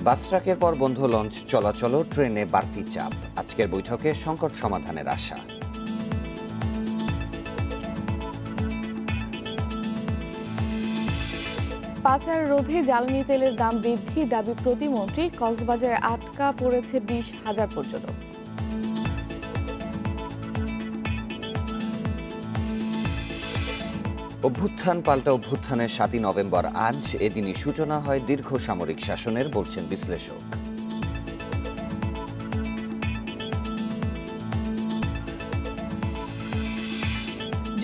বাস ট্রাকের পর বন্ধ লঞ্চ চলাচল, ট্রেনে বাড়তি চাপ। আজকের বৈঠকে সংকট সমাধানের আশা। পাচার রোধে জ্বালানি তেলের দাম বৃদ্ধি দাবি প্রতিমন্ত্রী। কক্সবাজারে আটকা পড়েছে 20,000 পর্যটক। অভ্যুত্থান পাল্টা অভ্যুত্থানের 7ই নভেম্বর আজ। এদিনই সূচনা হয় দীর্ঘ সামরিক শাসনের, বলছেন বিশ্লেষক।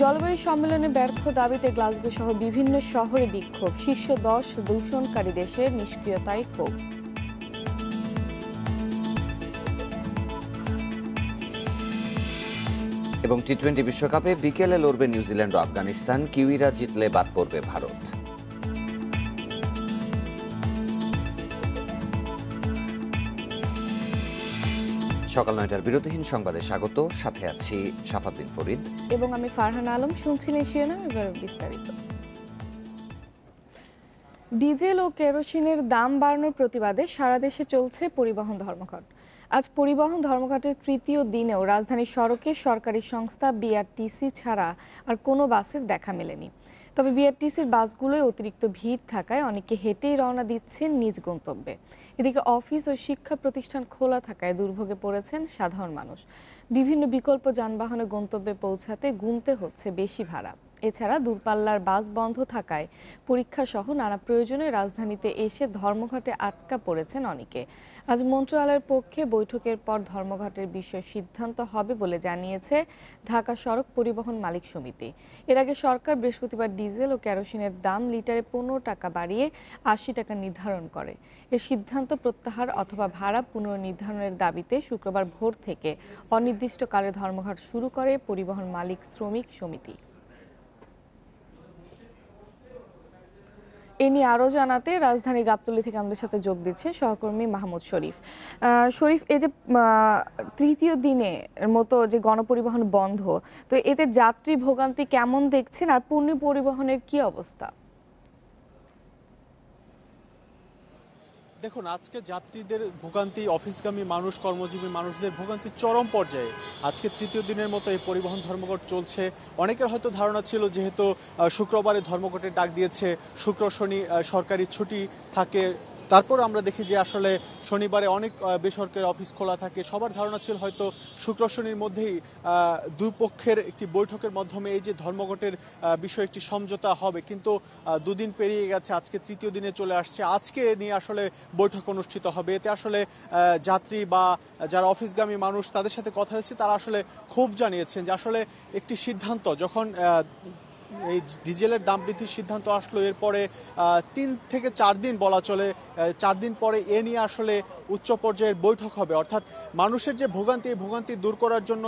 জলবায়ু সম্মেলনে ব্যর্থ দাবিতে গ্লাসগো সহ বিভিন্ন শহরে বিক্ষোভ। শীর্ষ 10 দূষণকারী দেশের নিষ্ক্রিয়তায় ক্ষোভ। এবং টি-20 বিশ্বকাপে বিকেলে লড়বে নিউজিল্যান্ড ও আফগানিস্তান। কিউইরা জিতলে বাদ পড়বে ভারত। সকাল 9টার বিরতিহীন সংবাদে স্বাগত। সাথে আছি শাফাত বিন ফরিদ এবং আমি ফারহানা আলম। শুনছিলেন শিরোনাম, এবার বিস্তারিত। ডিজেল ও কেরোসিনের দাম বাড়ানোর প্রতিবাদে সারা দেশে চলছে পরিবহন ধর্মঘট। আজ পরিবহন ধর্মঘটের তৃতীয় দিনেও রাজধানীর সড়কে সরকারি সংস্থা বিআরটিসি ছাড়া আর কোনো বাসের দেখা মেলেনি। তবে বিআরটিসির বাসগুলোয় অতিরিক্ত ভিড় থাকায় অনেকে হেঁটেই রওনা দিচ্ছেন নিজ গন্তব্যে। এদিকে অফিস ও শিক্ষা প্রতিষ্ঠান খোলা থাকায় দুর্ভোগে পড়েছেন সাধারণ মানুষ। বিভিন্ন বিকল্প যানবাহনে গন্তব্যে পৌঁছাতে গুনতে হচ্ছে বেশি ভাড়া। এছাড়া দূরপাল্লার বাস বন্ধ থাকায় পরীক্ষা সহ নানা প্রয়োজনে রাজধানীতে এসে ধর্মঘটে আটকা পড়েছেন অনেকে। আজ মন্ত্রণালয়ের পক্ষে বৈঠকের পর ধর্মঘটের বিষয়ে সিদ্ধান্ত হবে বলে জানিয়েছে ঢাকা সড়ক পরিবহন মালিক সমিতি। এর আগে সরকার বৃহস্পতিবার ডিজেল ও কেরোসিনের দাম লিটারে 15 টাকা বাড়িয়ে 80 টাকা নির্ধারণ করে। এর সিদ্ধান্ত প্রত্যাহার অথবা ভাড়া পুনর্নির্ধারণের দাবিতে শুক্রবার ভোর থেকে অনির্দিষ্টকালে ধর্মঘট শুরু করে পরিবহন মালিক শ্রমিক সমিতি। এ নিয়ে আরও জানাতে রাজধানী গাবতলী থেকে আমাদের সাথে যোগ দিচ্ছে সহকর্মী মাহমুদ শরীফ। শরীফ, এই যে তৃতীয় দিনের মতো যে গণপরিবহন বন্ধ, তো এতে যাত্রী ভোগান্তি কেমন দেখছেন আর পণ্য পরিবহনের কি অবস্থা? দেখুন, আজকে যাত্রীদের ভোগান্তি, অফিসগামী মানুষ, কর্মজীবী মানুষদের ভোগান্তি চরম পর্যায়ে। আজকে তৃতীয় দিনের মতো এই পরিবহন ধর্মঘট চলছে। অনেকের হয়তো ধারণা ছিল যেহেতু শুক্রবারে ধর্মঘটের ডাক দিয়েছে, শুক্র শনি সরকারি ছুটি থাকে, তারপর আমরা দেখি যে আসলে শনিবারে অনেক বেসরকারি অফিস খোলা থাকে। সবার ধারণা ছিল হয়তো শুক্র শনির মধ্যেই দুই পক্ষের একটি বৈঠকের মাধ্যমে এই যে ধর্মঘটের বিষয়ে একটি সমঝোতা হবে, কিন্তু দুদিন পেরিয়ে গেছে, আজকে তৃতীয় দিনে চলে আসছে। আজকে নিয়ে আসলে বৈঠক অনুষ্ঠিত হবে। এতে আসলে যাত্রী বা যারা অফিসগামী মানুষ তাদের সাথে কথা হয়েছে, তারা আসলে ক্ষোভ জানিয়েছেন যে আসলে একটি সিদ্ধান্ত যখন এই ডিজেলের দাম বৃদ্ধির সিদ্ধান্ত আসলো, এরপরে 3 থেকে 4 দিন বলা চলে, 4 দিন পরে এ নিয়ে আসলে উচ্চ পর্যায়ের বৈঠক হবে। অর্থাৎ মানুষের যে ভোগান্তি, এই ভোগান্তি দূর করার জন্য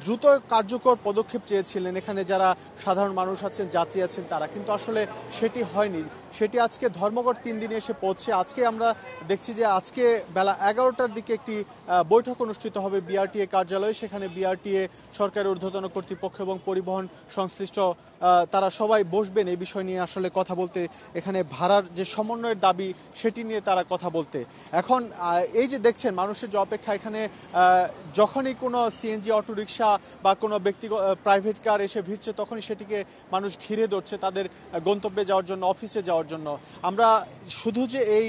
দ্রুত কার্যকর পদক্ষেপ চেয়েছিলেন এখানে যারা সাধারণ মানুষ আছেন, যাত্রী আছেন তারা, কিন্তু আসলে সেটি হয়নি। সেটি আজকে ধর্মঘট 3 দিনে এসে পৌঁছে। আজকে আমরা দেখছি যে আজকে বেলা 11টার দিকে একটি বৈঠক অনুষ্ঠিত হবে বিআরটিএ কার্যালয়ে। সেখানে বিআরটিএ, সরকারের ঊর্ধ্বতন কর্তৃপক্ষ এবং পরিবহন সংশ্লিষ্ট তারা সবাই বসবেন এই বিষয় নিয়ে আসলে কথা বলতে। এখানে ভাড়ার যে সমন্বয়ের দাবি সেটি নিয়ে তারা কথা বলতে। এখন এই যে দেখছেন মানুষের যে অপেক্ষা, এখানে যখনই কোনো সিএনজি অটোরিকশা বা কোনো ব্যক্তিগত প্রাইভেট কার এসে ভিড়ছে, তখনই সেটিকে মানুষ ঘিরে ধরছে তাদের গন্তব্যে যাওয়ার জন্য, অফিসে যাওয়ার জন্য। আমরা শুধু যে এই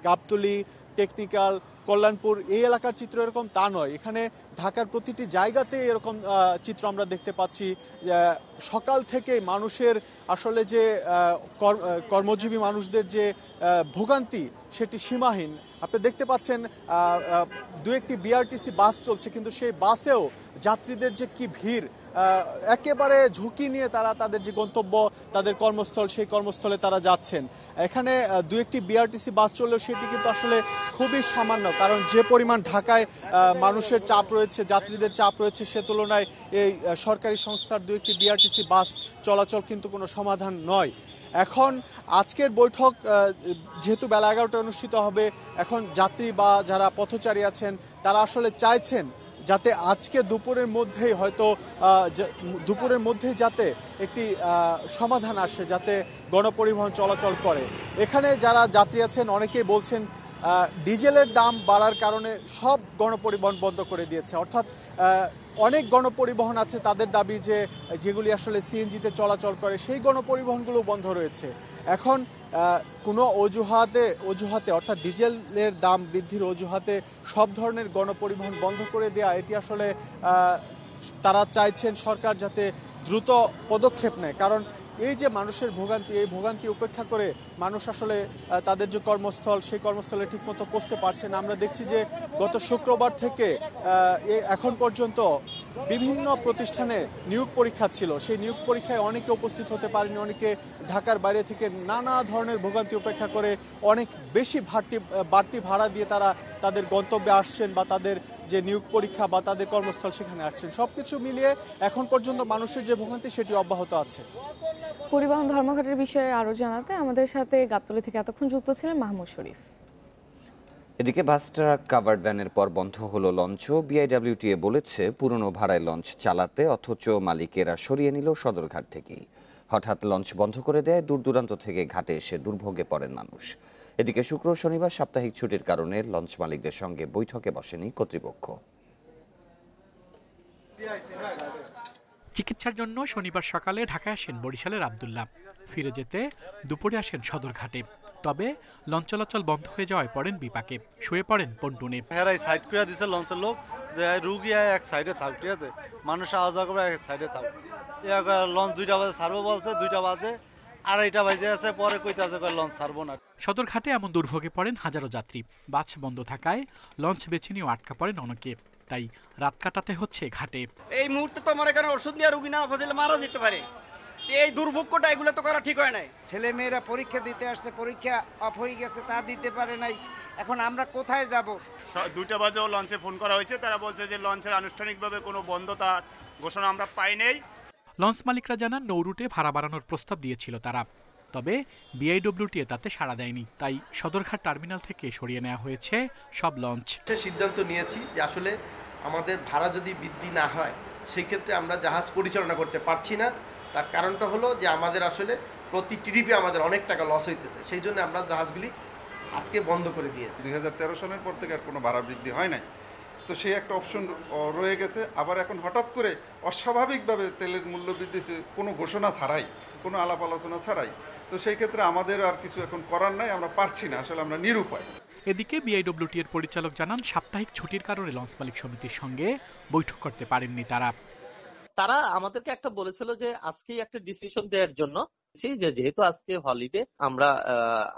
গাবতলী, টেকনিক্যাল, কল্যাণপুর এই এলাকার চিত্র এরকম তা নয়, এখানে ঢাকার প্রতিটি জায়গাতে এরকম চিত্র আমরা দেখতে পাচ্ছি। সকাল থেকে মানুষের আসলে যে কর্মজীবী মানুষদের যে ভোগান্তি সেটি সীমাহীন। আপনি দেখতে পাচ্ছেন দু একটি বিআরটিসি বাস চলছে, কিন্তু সেই বাসেও যাত্রীদের যে কি ভিড়, একেবারে ঝুঁকি নিয়ে তারা তাদের যে গন্তব্য, তাদের কর্মস্থল, সেই কর্মস্থলে তারা যাচ্ছেন। এখানে দু একটি বিআরটিসি বাস চললেও সেটি কিন্তু আসলে খুবই সামান্য, কারণ যে পরিমাণ ঢাকায় মানুষের চাপ রয়েছে, যাত্রীদের চাপ রয়েছে, সে তুলনায় এই সরকারি সংস্থার দু একটি বিআরটিসি বাস চলাচল কিন্তু কোনো সমাধান নয়। এখন আজকের বৈঠক যেহেতু বেলা 11টায় অনুষ্ঠিত হবে, এখন যাত্রী বা যারা পথচারী আছেন তারা আসলে চাইছেন যাতে আজকে দুপুরের মধ্যেই হয়তো দুপুরের মধ্যেই যাতে একটি সমাধান আসে, যাতে গণপরিবহন চলাচল করে। এখানে যারা যাত্রী আছেন অনেকেই বলছেন ডিজেলের দাম বাড়ার কারণে সব গণপরিবহন বন্ধ করে দিয়েছে। অর্থাৎ অনেক গণপরিবহন আছে, তাদের দাবি যে যেগুলি আসলে সিএনজিতে চলাচল করে সেই গণপরিবহনগুলো বন্ধ রয়েছে। এখন কোনো অজুহাতে অর্থাৎ ডিজেলের দাম বৃদ্ধির অজুহাতে সব ধরনের গণপরিবহন বন্ধ করে দেয়া, এটি আসলে তারা চাইছেন সরকার যাতে দ্রুত পদক্ষেপ নেয়। কারণ এই যে মানুষের ভোগান্তি, এই ভোগান্তি উপেক্ষা করে মানুষ আসলে তাদের যে কর্মস্থল, সেই কর্মস্থলে ঠিকমতো পৌঁছতে পারছে না। আমরা দেখছি যে গত শুক্রবার থেকে এখন পর্যন্ত বিভিন্ন প্রতিষ্ঠানে নিয়োগ পরীক্ষা ছিল, সেই নিয়োগ পরীক্ষায় অনেকে উপস্থিত হতে পারেনি, অনেকে ঢাকার বাইরে থেকে নানা ধরনের ভোগান্তি উপেক্ষা করে অনেক বেশি বাড়তি ভাড়া দিয়ে তারা তাদের গন্তব্যে আসছেন বা তাদের যে নিয়োগ পরীক্ষা বা তাদের কর্মস্থল সেখানে আসছেন। সবকিছু মিলিয়ে এখন পর্যন্ত মানুষের যে ভোগান্তি সেটি অব্যাহত আছে। পরিবহন ধর্মঘটের বিষয়ে আরো জানাতে আমাদের সাথে গাবতলী থেকে এতক্ষণ যুক্ত ছিলেন মাহমুদ শরীফ। এদিকে বাস ট্রাক কাভার্ড ভ্যানের পর বন্ধ হলো লঞ্চও। বিআইডব্লিউটিএ বলেছে পুরনো ভাড়ায় লঞ্চ চালাতে, অথচ মালিকেরা সরিয়ে নিল সদরঘাট থেকেই। হঠাৎ লঞ্চ বন্ধ করে দেয়, দূর দূরান্ত থেকে ঘাটে এসে দুর্ভোগে পড়েন মানুষ। এদিকে শুক্র শনিবার সাপ্তাহিক ছুটির কারণে লঞ্চ মালিকদের সঙ্গে বৈঠকে বসেনি কর্তৃপক্ষ। চিকিৎসার জন্য শনিবার সকালে ঢাকায় আসেন বরিশালের আব্দুল্লাহ। ফিরে যেতে দুপুরে আসেন সদরঘাটে। তবে লঞ্চ চলাচল বন্ধ হয়ে যাওয়ায় পড়েন বিপাকে, শুয়ে পড়েন পন্টুনে। সাইড করে দিছে লঞ্চের লোক যে রুগী এক সাইডে থাক, ঠিক আছে, মানুষ আওয়া যাওয়া করে এক সাইডে থাক। লঞ্চ 2টা বাজে ছাড়বো বলছে, 2টা বাজে 2:30 বাজে আছে, পরে কইতে আছে লঞ্চ ছাড়বো না। সদরঘাটে এমন দুর্ভোগে পড়েন হাজারো যাত্রী। বাস বন্ধ থাকায় লঞ্চ বেছে নিয়েও আটকা পড়েন অনেকে, তাই রাত কাটাতে হচ্ছে ঘাটে। এই মুহূর্তে তো আমার এখানে ওষুধ নিয়ে রুগী না ফেলে মারা যেতে পারে। এই দুর্ভোগটা এগুলো তো করা ঠিক হয় নাই। ছেলে মেয়েরা পরীক্ষা দিতে আসছে, পরীক্ষা অফ হয়ে গেছে, তা দিতে পারে নাই। এখন আমরা কোথায় যাব? 2টা বাজেও লঞ্চে ফোন করা হয়েছে, তারা বলছে যে লঞ্চের আনুষ্ঠানিকভাবে কোনো বন্ধতার ঘোষণা আমরা পাই নাই। লঞ্চ মালিকরা জানান নৌ রুটে ভাড়া বাড়ানোর প্রস্তাব দিয়েছিল তারা, তবে বিআইডব্লিউটিএ তাতে সাড়া দেয়নি। তাই সদরঘাট টার্মিনাল থেকে সরিয়ে নেওয়া হয়েছে সব লঞ্চ। সিদ্ধান্ত নিয়েছি যে আসলে আমাদের ভাড়া যদি বৃদ্ধি না হয় সেই ক্ষেত্রে আমরা জাহাজ পরিচালনা করতে পারছি না। তার কারণটা হলো যে আমাদের আসলে প্রতি ট্রিপে আমাদের অনেক টাকা লস হইতেছে, সেই জন্য আমরা জাহাজগুলি আজকে বন্ধ করে দিয়েছি। 2013 সালের পর থেকে আর কোনো ভাড়া বৃদ্ধি হয় নাই, তো সেই একটা অপশন রয়ে গেছে। আবার এখন হঠাৎ করে অস্বাভাবিকভাবে তেলের মূল্য বৃদ্ধি, কোনো ঘোষণা ছাড়াই, কোনো আলাপ আলোচনা ছাড়াই, তো সেই ক্ষেত্রে আমাদের আর কিছু এখন করার নাই, আমরা পারছি না, আসলে আমরা নিরুপায়। এদিকে বিআইডব্লিউটি এর পরিচালক জানান সাপ্তাহিক ছুটির কারণে লঞ্চ মালিক সমিতির সঙ্গে বৈঠক করতে পারেননি তারা আমাদেরকে একটা বলেছিল যে আজকেই একটা ডিসিশন দেওয়ার জন্য, যেহেতু আজকে হলিডে আমরা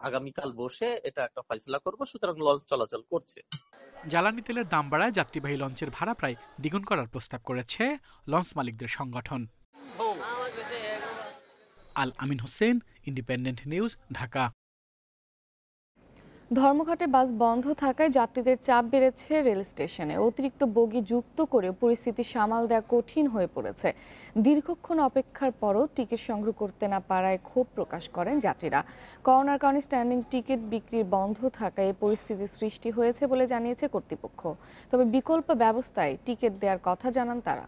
আগামীকাল বসে এটা একটা ফয়সালা করব, সুতরাং লঞ্চ চলাচল করছে। জ্বালানি তেলের দাম বাড়ায় যাত্রীবাহী লঞ্চের ভাড়া প্রায় দ্বিগুণ করার প্রস্তাব করেছে লঞ্চ মালিকদের সংগঠন। আল আমিন হোসেন, ইন্ডিপেন্ডেন্ট নিউজ, ঢাকা। ধর্মঘটে বাস বন্ধ থাকায় যাত্রীদের চাপ বেড়েছে রেল স্টেশনে। অতিরিক্ত বগি যুক্ত করে পরিস্থিতি সামাল দেওয়া কঠিন হয়ে পড়েছে। দীর্ঘক্ষণ অপেক্ষার পরও টিকিট সংগ্রহ করতে না পারায় ক্ষোভ প্রকাশ করেন যাত্রীরা। করোনার কারণে স্ট্যান্ডিং টিকিট বিক্রি বন্ধ থাকায় এই পরিস্থিতির সৃষ্টি হয়েছে বলে জানিয়েছে কর্তৃপক্ষ। তবে বিকল্প ব্যবস্থায় টিকিট দেওয়ার কথা জানান তারা।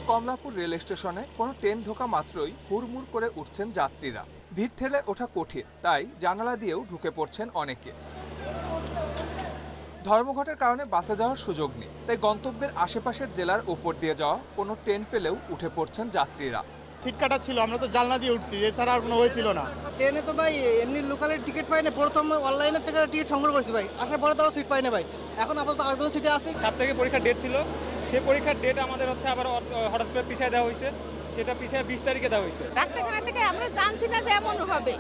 কমলাপুর রেল স্টেশনে কোনো ট্রেন ঢোকা মাত্রই হুড়মুড় করে উঠছেন যাত্রীরা। ভিড় ঠেলে ওঠা কঠিন, তাই জানালা দিয়েও ঢুকে পড়ছেন অনেকে। ধর্মঘটের কারণে বাসে যাওয়ার সুযোগ নেই, তাই গন্তব্যের আশেপাশের জেলার উপর দিয়ে যাওয়া কোনো ট্রেন পেলেও উঠে পড়ছেন যাত্রীরা। সিট কাটা ছিল, আমরা তো জানলা দিয়ে উঠছি, এছাড়া আর কোনো ওয়ে ছিল না। ট্রেনে তো ভাই এমনি লোকালের টিকিট পাই না, প্রথম অনলাইনের থেকে টিকিট সংগ্রহ করছি ভাই, আসার পরে তো সিট পাই না ভাই। এখন আপাতত আরেকজন সিটে আছি। 7 তারিখে পরীক্ষার ডেট ছিল, সেই পরীক্ষার ডেট আমাদের হচ্ছে আবার হঠাৎ করে পিছিয়ে দেওয়া হয়েছে, সেটা পিছিয়ে 20 তারিখে দেওয়া হয়েছে। ডাক্তারখানা থেকে আমরা জানছি না যে এমন হবে,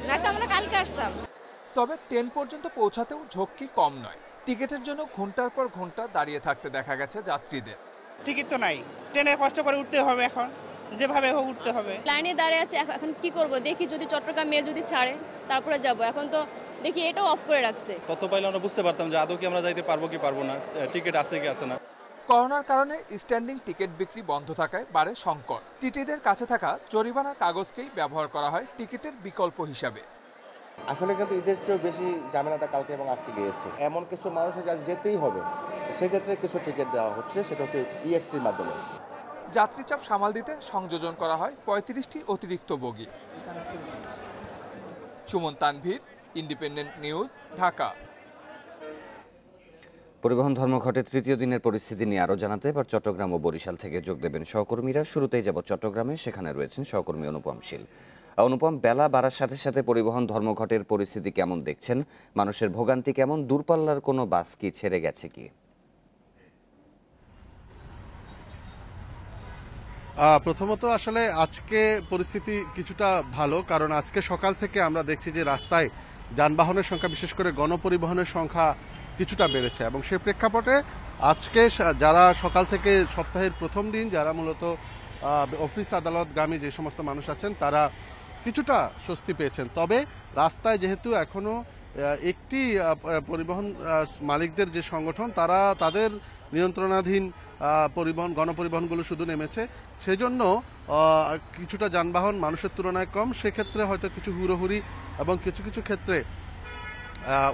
নয়তো আমরা কালকে আসতাম। তবে ট্রেন পর্যন্ত পৌঁছাতেও ঝক্কি কম নয়। টিকিটের জন্য ঘন্টার পর ঘন্টা দাঁড়িয়ে থাকতে দেখা গেছে যাত্রীদের। টিকিট তো নাই, ট্রেনে কষ্ট করে উঠতে হবে, এখন যেভাবে হোক উঠতে হবে। লাইনে দাঁড়িয়ে আছে, এখন কি করব, দেখি যদি চট্টগ্রাম মেল যদি ছাড়ে তারপরে যাব। এখন তো দেখি এটাও অফ করে রাখছে। তত পাইলে আমরা বুঝতে পারতাম যে আদৌ কি আমরা যাইতে পারবো কি পারবো না, টিকিট আছে কি আছে না। করোনার কারণে স্ট্যান্ডিং টিকিট বিক্রি বন্ধ থাকায় বাড়ে সংকট। টিটিদের কাছে থাকা জরিমানার কাগজকেই ব্যবহার করা হয় টিকিটের বিকল্প হিসাবে। আসলে কিন্তু ঈদের চেয়েও বেশি ঝামেলাটা কালকে এবং আজকে গিয়েছে। এমন কিছু মানুষের কাছে যেতেই হবে, সেক্ষেত্রে কিছু টিকিট দেওয়া হচ্ছে, সেটা হচ্ছে ইএফটির মাধ্যমে। যাত্রী চাপ সামাল দিতে সংযোজন করা হয় 35টি অতিরিক্ত বগি। Suman Tanvir, Independent News, Dhaka. পরিবহন ধর্মঘটের তৃতীয় দিনের পরিস্থিতি নিয়ে আরও জানাতে এবার চট্টগ্রাম ও বরিশাল থেকে যোগ দেবেন সহকর্মীরা। শুরুতেই যাব চট্টগ্রামে, সেখানে রয়েছেন সহকর্মী অনুপম শীল। অনুপম, বেলা বাড়ার সাথে সাথে পরিবহন ধর্মঘটের পরিস্থিতি কেমন দেখছেন? মানুষের ভোগান্তি কেমন? দূরপাল্লার কোনো বাস কি ছেড়ে গেছে কি? প্রথমত আসলে আজকে পরিস্থিতি কিছুটা ভালো, কারণ আজকে সকাল থেকে আমরা দেখছি যে রাস্তায় যানবাহনের সংখ্যা, বিশেষ করে গণপরিবহনের সংখ্যা কিছুটা বেড়েছে এবং সে প্রেক্ষাপটে আজকে যারা সকাল থেকে সপ্তাহের প্রথম দিন যারা মূলত অফিস আদালতগামী যে সমস্ত মানুষ আছেন তারা কিছুটা স্বস্তি পেয়েছেন। তবে রাস্তায় যেহেতু এখনো একটি পরিবহন মালিকদের যে সংগঠন তারা তাদের নিয়ন্ত্রণাধীন গণপরিবহনগুলো শুধু নেমেছে, সেজন্য কিছুটা যানবাহন মানুষের তুলনায় কম। সেক্ষেত্রে হয়তো কিছু হুড়োহুড়ি এবং কিছু কিছু ক্ষেত্রে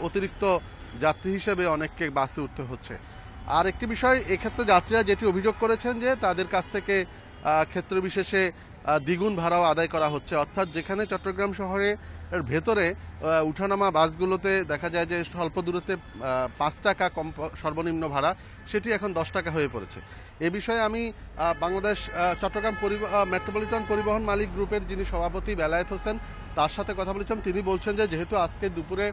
অতিরিক্ত যাত্রী হিসেবে অনেককে বাসে উঠতে হচ্ছে। আর একটি বিষয়, এক্ষেত্রে যাত্রীরা যেটি অভিযোগ করেছেন যে তাদের কাছ থেকে ক্ষেত্র বিশেষে দ্বিগুণ ভাড়াও আদায় করা হচ্ছে, অর্থাৎ যেখানে চট্টগ্রাম শহরের ভেতরে উঠানামা বাসগুলোতে দেখা যায় যে স্বল্প দূরত্বে 5 টাকা কম সর্বনিম্ন ভাড়া, সেটি এখন 10 টাকা হয়ে পড়েছে। এ বিষয়ে আমি বাংলাদেশ চট্টগ্রাম মেট্রোপলিটন পরিবহন মালিক গ্রুপের যিনি সভাপতি বেলায়েত হোসেন, তার সাথে কথা বলেছিলাম। তিনি বলছেন যে যেহেতু আজকে দুপুরে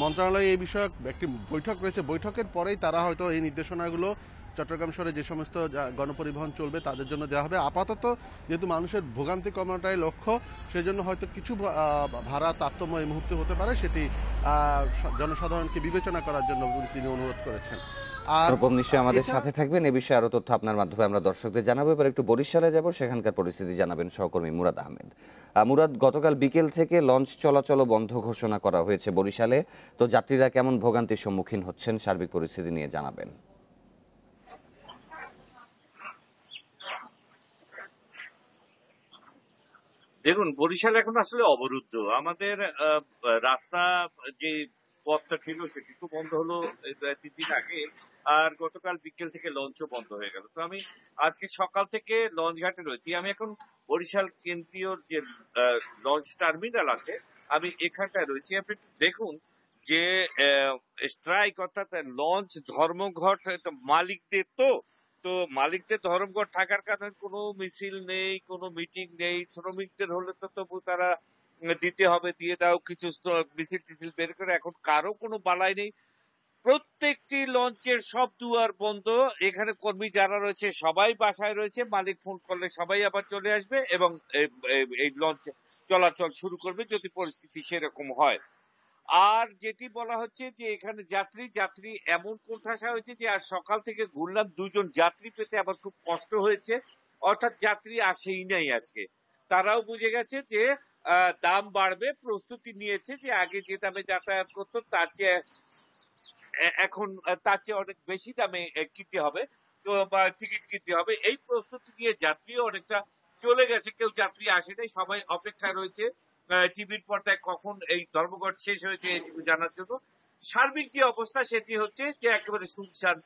মন্ত্রণালয়ে এই বিষয়ক একটি বৈঠক রয়েছে, বৈঠকের পরেই তারা হয়তো এই নির্দেশনাগুলো চট্টগ্রাম শহরে যে সমস্ত গণপরিবহন চলবে তাদের জন্য দেওয়া হবে। আপাতত যেহেতু মানুষের ভোগান্তি কমানোটাই লক্ষ্য, সেজন্য হয়তো কিছু ভাড়া তারতম্য এই মুহূর্তে হতে পারে, সেটি জনসাধারণকে বিবেচনা করার জন্য তিনি অনুরোধ করেছেন। অনুপম নিশ্চয়ই আমাদের সাথে থাকবেন, এ বিষয়ে আরো তথ্য আপনার মাধ্যমে আমরা দর্শকদের জানাবো। এবার একটু বরিশালে যাব, সেখানকার পরিস্থিতি জানাবেন সহকর্মী মুরাদ আহমেদ। মুরাদ, গতকাল বিকেল থেকে লঞ্চ চলাচল বন্ধ ঘোষণা করা হয়েছে বরিশালে, তো যাত্রীরা কেমন ভোগান্তির সম্মুখীন হচ্ছেন সার্বিক পরিস্থিতি নিয়ে জানাবেন। দেখুন, বরিশাল এখন আসলে অবরুদ্ধ। আমাদের রাস্তা যে পথটা ছিল সেটি তো বন্ধ হলো 3 দিন আগে, আর গতকাল বিকেল থেকে লঞ্চও বন্ধ হয়ে গেল। তো আমি আজকে সকাল থেকে লঞ্চ ঘাটে রয়েছি। আমি এখন বরিশাল কেন্দ্রীয় যে লঞ্চ টার্মিনাল আছে, আমি এখানটায় রয়েছি। আপনি একটু দেখুন যে স্ট্রাইক, অর্থাৎ লঞ্চ ধর্মঘট মালিকদের, তো মালিকদের ধর্মঘট থাকার কারণে কোনো মিছিল নেই, কোনো মিটিং নেই। শ্রমিকদের হলে তো তবু তারা দিতে হবে, দিয়ে দাও, কিছু মিছিল টিছিল বের করে। এখন কারো কোনো বালাই নেই, প্রত্যেকটি লঞ্চের সব দুয়ার বন্ধ। এখানে কর্মী যারা রয়েছে সবাই বাসায় রয়েছে, মালিক ফোন করলে সবাই আবার চলে আসবে এবং এই লঞ্চ চলাচল শুরু করবে যদি পরিস্থিতি সেরকম হয়। আর যেটি বলা হচ্ছে যে এখানে যাত্রী এমন কোণঠাসা হয়েছে যে আজ সকাল থেকে ঘুরলাম, 2 জন যাত্রী পেতে আবার খুব কষ্ট হয়েছে, অর্থাৎ যাত্রী আসেই নাই আজকে। তারাও বুঝে গেছে যে দাম বাড়বে, প্রস্তুতি নিয়েছে যে আগে যে দামে যাতায়াত করতো তার চেয়ে এখন অনেক বেশি দামে কিনতে হবে, তো বা টিকিট কিনতে হবে। এই প্রস্তুতি নিয়ে যাত্রীও অনেকটা চলে গেছে, কেউ যাত্রী আসে নাই, সবাই অপেক্ষায় রয়েছে টিভির পর্দায় কখন এই ধর্মঘট শেষ হয়েছে এটুকু জানার জন্য। সার্বিক যে অবস্থা সেটি হচ্ছে যে একেবারে শুনশান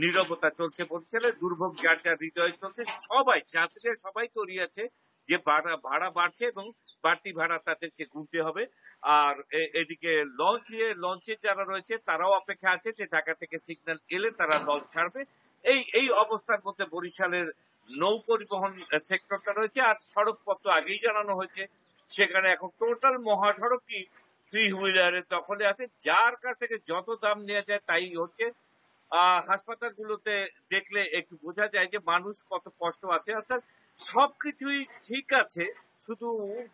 নীরবতা চলছে বরিশালে। দুর্ভোগ যার যার হৃদয়ে চলছে, সবাই যাত্রীরা সবাই তৈরি যে ভাড়া বাড়ছে এবং বাড়তি ভাড়া তাদেরকে গুনতে হবে। আর এদিকে লঞ্চে যারা রয়েছে তারাও অপেক্ষা আছে যে ঢাকা থেকে সিগন্যাল এলে তারা লঞ্চ ছাড়বে। এই অবস্থার মধ্যে বরিশালের নৌ পরিবহন সেক্টরটা রয়েছে। আর সড়ক পথ তো আগেই জানানো হয়েছে, সেখানে এখন টোটাল মহাসড়কটি 3 হুইলারের দখলে আছে, যার কাছ থেকে যত দাম নেওয়া যায় তাই হচ্ছে। হাসপাতালগুলোতে দেখলে একটু বোঝা যায় যে মানুষ কত কষ্ট আছে, অর্থাৎ সবকিছুই ঠিক আছে, শুধু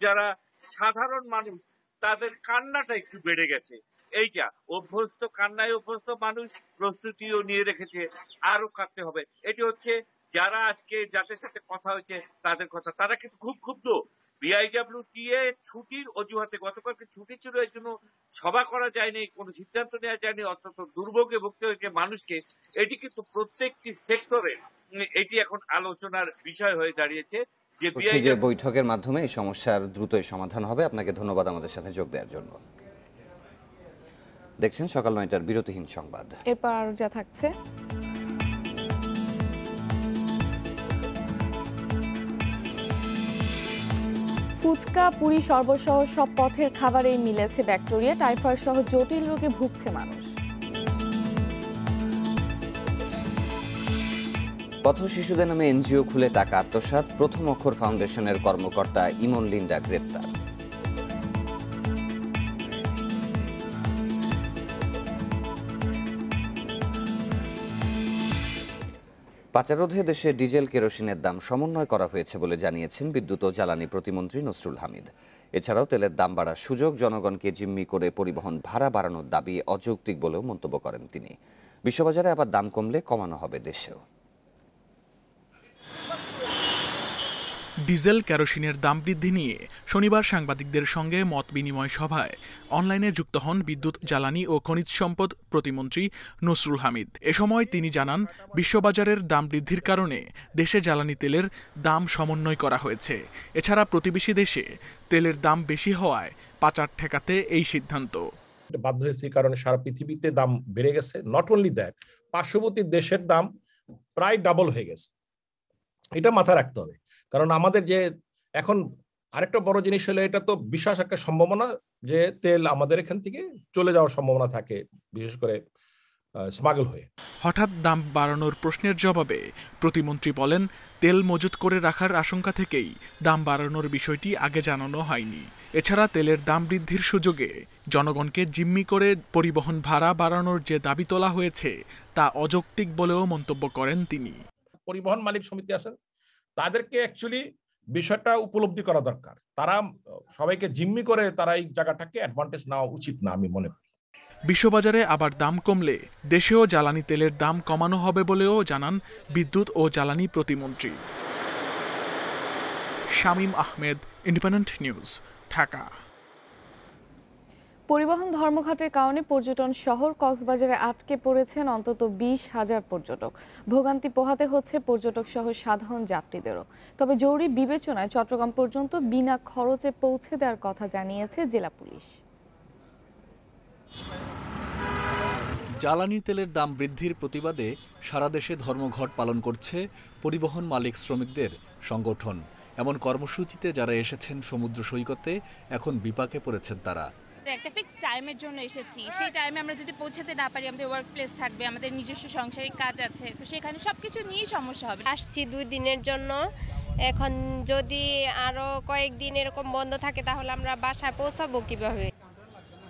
যারা সাধারণ মানুষ তাদের কান্নাটা একটু বেড়ে গেছে। এইটা কান্নায় অভ্যস্ত মানুষ প্রস্তুতিও নিয়ে রেখেছে, আরো কাঁদতে হবে। এটি হচ্ছে যারা আজকে যাদের সাথে কথা হয়েছে তাদের কথা। তারা কিন্তু খুব ক্ষুব্ধ। বিআইডব্লিউটিএ ছুটির অজুহাতে, গতকালকে ছুটি ছিল, এই জন্য সভা করা যায়নি, কোনো সিদ্ধান্ত নেওয়া যায়নি, অত্যন্ত দুর্ভোগে ভুগতে হয়েছে মানুষকে। এটি কিন্তু প্রত্যেকটি সেক্টরে এটি এখন আলোচনার বিষয় হয়ে দাঁড়িয়েছে যে বৈঠকের মাধ্যমে এই সমস্যার দ্রুতই সমাধান হবে। আপনাকে ধন্যবাদ আমাদের সাথে যোগ দেওয়ার জন্য। দেখছেন সকাল 9টার বিরতিহীন সংবাদ। এরপর আরো যা থাকছে, ফুচকা, পুরি, শরবতসহ সব পথের খাবারেই মিলেছে ব্যাকটেরিয়া। টাইফয়েড সহ জটিল রোগে ভুগছে মানুষ। পথ শিশুদের নামে এনজিও খুলে টাকা আত্মসাৎ, প্রথম অক্ষর ফাউন্ডেশনের কর্মকর্তা ইমন লিন্ডা গ্রেপ্তার। পাচাররোধে দেশে ডিজেল কেরোসিনের দাম সমন্বয় করা হয়েছে বলে জানিয়েছেন বিদ্যুৎ ও জ্বালানি প্রতিমন্ত্রী নসরুল হামিদ। এছাড়াও তেলের দাম বাড়ার সুযোগ, জনগণকে জিম্মি করে পরিবহন ভাড়া বাড়ানোর দাবি অযৌক্তিক বলেও মন্তব্য করেন তিনি। বিশ্ববাজারে আবার দাম কমলে কমানো হবে দেশেও। ডিজেল কেরোসিনের দাম বৃদ্ধি নিয়ে শনিবার সাংবাদিকদের সঙ্গে মত বিনিময় সভায় অনলাইনে যুক্ত হন বিদ্যুৎ, জ্বালানি ও খনিজ সম্পদ প্রতিমন্ত্রী নসরুল হামিদ। এ সময় তিনি জানান, বিশ্ববাজারের দাম বৃদ্ধির কারণে দেশে জ্বালানি তেলের দাম সমন্বয় করা হয়েছে। এছাড়া প্রতিবেশী দেশে তেলের দাম বেশি হওয়ায় পাচার ঠেকাতে এই সিদ্ধান্ত। বাধ্য হয়েছে কারণে সারা পৃথিবীতে দাম বেড়ে গেছে। নট অনলি দ্যাট, পার্শ্ববর্তী দেশের দাম প্রায় ডাবল হয়ে গেছে। এটা মাথায় রাখতে হবে, কারণ আমাদের যে এখন আরেকটা বড় জিনিস হলো, এটা তো বিশেষ একটা সম্ভাবনা যে তেল আমাদের এখান থেকে চলে যাওয়ার সম্ভাবনা থাকে, বিশেষ করে স্মাগল হয়ে। হঠাৎ দাম বাড়ানোর প্রশ্নের জবাবে প্রতিমন্ত্রী বলেন, তেল মজুত করে রাখার আশঙ্কা থেকেই দাম বাড়ানোর বিষয়টি আগে জানানো হয়নি। এছাড়া তেলের দাম বৃদ্ধির সুযোগে জনগণকে জিম্মি করে পরিবহন ভাড়া বাড়ানোর যে দাবি তোলা হয়েছে তা অযৌক্তিক বলেও মন্তব্য করেন তিনি। পরিবহন মালিক সমিতি আছেন, তাদেরকে অ্যাকচুয়ালি বিষয়টা উপলব্ধি করা দরকার। তারা সবাইকে জিম্মি করে তারা এই জায়গাটাকে অ্যাডভান্টেজ নেওয়া উচিত না, আমি মনে করি। বিশ্ববাজারে আবার দাম কমলে দেশেও জ্বালানি তেলের দাম কমানো হবে বলেও জানান বিদ্যুৎ ও জ্বালানি প্রতিমন্ত্রী। Shamim Ahmed, independent News, Dhaka. পরিবহন ধর্মঘটের কারণে পর্যটন শহর কক্সবাজারে আটকে পড়েছেন অন্তত 20,000 পর্যটক। ভোগান্তি পোহাতে হচ্ছে পর্যটক সহ সাধারণ যাত্রীদেরও। তবে জরুরি বিবেচনায় চট্টগ্রাম পর্যন্ত বিনা খরচে পৌঁছে দেওয়ার কথা জানিয়েছে জেলা পুলিশ। জ্বালানি তেলের দাম বৃদ্ধির প্রতিবাদে সারা দেশে ধর্মঘট পালন করছে পরিবহন মালিক শ্রমিকদের সংগঠন। এমন কর্মসূচিতে যারা এসেছেন সমুদ্র সৈকতে, এখন বিপাকে পড়েছেন তারা। একটা ফিক্সড টাইমের জন্য এসেছি, সেই টাইমে আমরা যদি পৌঁছাতে না পারি, আমাদের ওয়ার্ক প্লেস থাকবে, আমাদের নিজস্ব সাংসারিক কাজ আছে, তো সেখানে সবকিছু নিয়েই সমস্যা হবে। আসছি 2 দিনের জন্য, এখন যদি আরো কয়েকদিন এরকম বন্ধ থাকে তাহলে আমরা বাসায় পৌঁছাবো কিভাবে?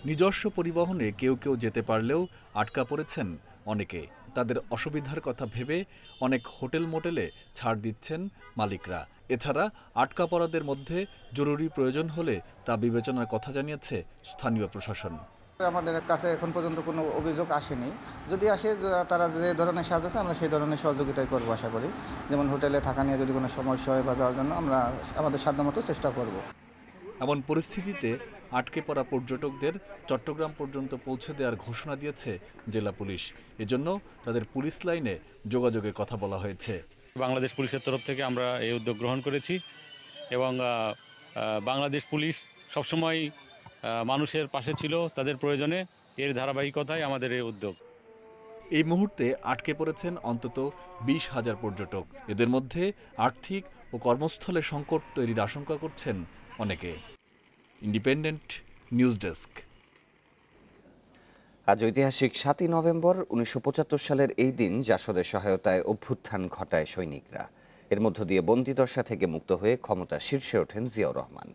নিজস্ব পরিবহনে কেউ কেউ যেতে পারলেও আটকা পড়েছেন অনেকে। তাদের অসুবিধার কথা ভেবে অনেক হোটেল মোটেলে ছাড় দিচ্ছেন মালিকরা। এছাড়া আটকা পড়াদের মধ্যে জরুরি প্রয়োজন হলে তা বিবেচনার কথা জানিয়েছে স্থানীয় প্রশাসন। আমাদের কাছে এখন পর্যন্ত কোনো অভিযোগ আসেনি। যদি আসে, তারা যে ধরনের সাহায্য আছে আমরা সেই ধরনের সহযোগিতাই করবো আশা করি। যেমন হোটেলে থাকা নিয়ে যদি কোনো সমস্যা হয় বা যাওয়ার জন্য আমরা আমাদের সাধ্যমতো চেষ্টা করব। এমন পরিস্থিতিতে আটকে পড়া পর্যটকদের চট্টগ্রাম পর্যন্ত পৌঁছে দেওয়ার ঘোষণা দিয়েছে জেলা পুলিশ। এজন্য তাদের পুলিশ লাইনে যোগাযোগের কথা বলা হয়েছে। বাংলাদেশ পুলিশের তরফ থেকে আমরা এই উদ্যোগ গ্রহণ করেছি এবং বাংলাদেশ পুলিশ সবসময় মানুষের পাশে ছিল তাদের প্রয়োজনে। এর ধারাবাহিকতায় আমাদের এই উদ্যোগ। এই মুহূর্তে আটকে পড়েছেন অন্তত 20,000 পর্যটক। এদের মধ্যে আর্থিক ও কর্মস্থলে সংকট তৈরির আশঙ্কা করছেন অনেকে। Independent news desk. আজ ঐতিহাসিক 7ই নভেম্বর 1975 সালের এই দিন জাসদের সহায়তায় অভ্যুত্থান ঘটায় সৈনিকরা। এর মধ্য দিয়ে বন্দিদশা থেকে মুক্ত হয়ে ক্ষমতা শীর্ষে ওঠেন জিয়াউর রহমান।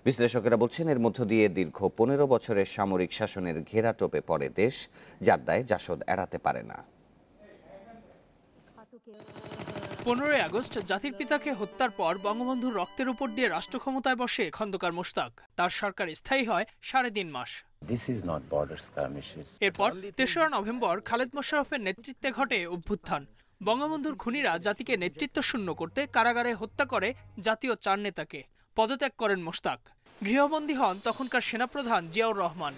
বিশ্লেষকেরা বলছেন, এর মধ্য দিয়ে দীর্ঘ 15 বছরের সামরিক শাসনের ঘেরাটোপে পড়ে দেশ, যার দায় জাসদ এড়াতে পারে না। 15 আগস্ট জাতির পিতাকে হত্যার পর বঙ্গবন্ধুর রক্তের উপর দিয়ে রাষ্ট্র ক্ষমতায় বসে খন্দকার মোশতাক। তার সরকার স্থায়ী হয় 3.5 মাস। এরপর 3রা নভেম্বর খালেদ মোশাররফের নেতৃত্বে ঘটে অভ্যুত্থান। বঙ্গবন্ধুর খুনিরা জাতিকে নেতৃত্ব শূন্য করতে কারাগারে হত্যা করে জাতীয় 4 নেতাকে। পদত্যাগ করেন মোশতাক। গৃহবন্দী হন তখনকার সেনাপ্রধান জিয়াউর রহমান।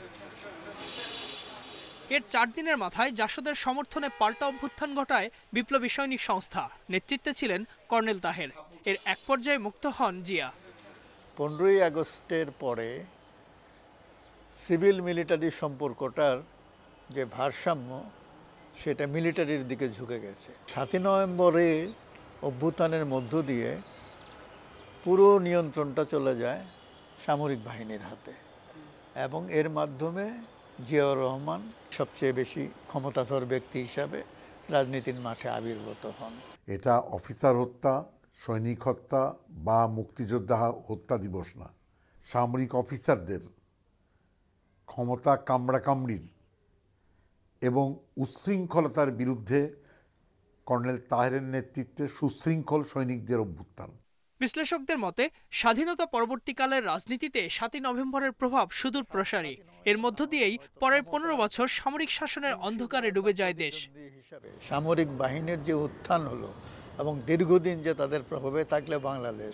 এর 4 দিনের মাথায় জাসদের সমর্থনে পাল্টা অভ্যুত্থান ঘটায় বিপ্লবী সৈনিক সংস্থা। নেতৃত্বে ছিলেন কর্নেল তাহের। এর এক পর্যায়ে মুক্ত হন জিয়া। 15ই আগস্টের পরে সিভিল মিলিটারি সম্পর্কটার যে ভারসাম্য, সেটা মিলিটারির দিকে ঝুঁকে গেছে। 7ই নভেম্বরে অভ্যুত্থানের মধ্য দিয়ে পুরো নিয়ন্ত্রণটা চলে যায় সামরিক বাহিনীর হাতে, এবং এর মাধ্যমে জিয়াউর রহমান সবচেয়ে বেশি ক্ষমতাধর ব্যক্তি হিসাবে রাজনীতির মাঠে আবির্ভূত হন। এটা অফিসার হত্যা, সৈনিক হত্যা বা মুক্তিযোদ্ধা হত্যা দিবস না। সামরিক অফিসারদের ক্ষমতা কামড়াকামড়ির এবং উচ্ছৃঙ্খলতার বিরুদ্ধে কর্নেল তাহেরের নেতৃত্বে সুশৃঙ্খল সৈনিকদের অভ্যুত্থান। বিশ্লেষকদের মতে স্বাধীনতা পরবর্তীকালের রাজনীতিতে ৭ই নভেম্বরের প্রভাব সুদূর প্রসারী। এর মধ্য দিয়েই পরের ১৫ বছর সামরিক শাসনের অন্ধকারে ডুবে যায় দেশ। সামরিক বাহিনীর যে উত্থান হলো এবং দীর্ঘদিন যে তাদের প্রভাবে থাকলে বাংলাদেশ,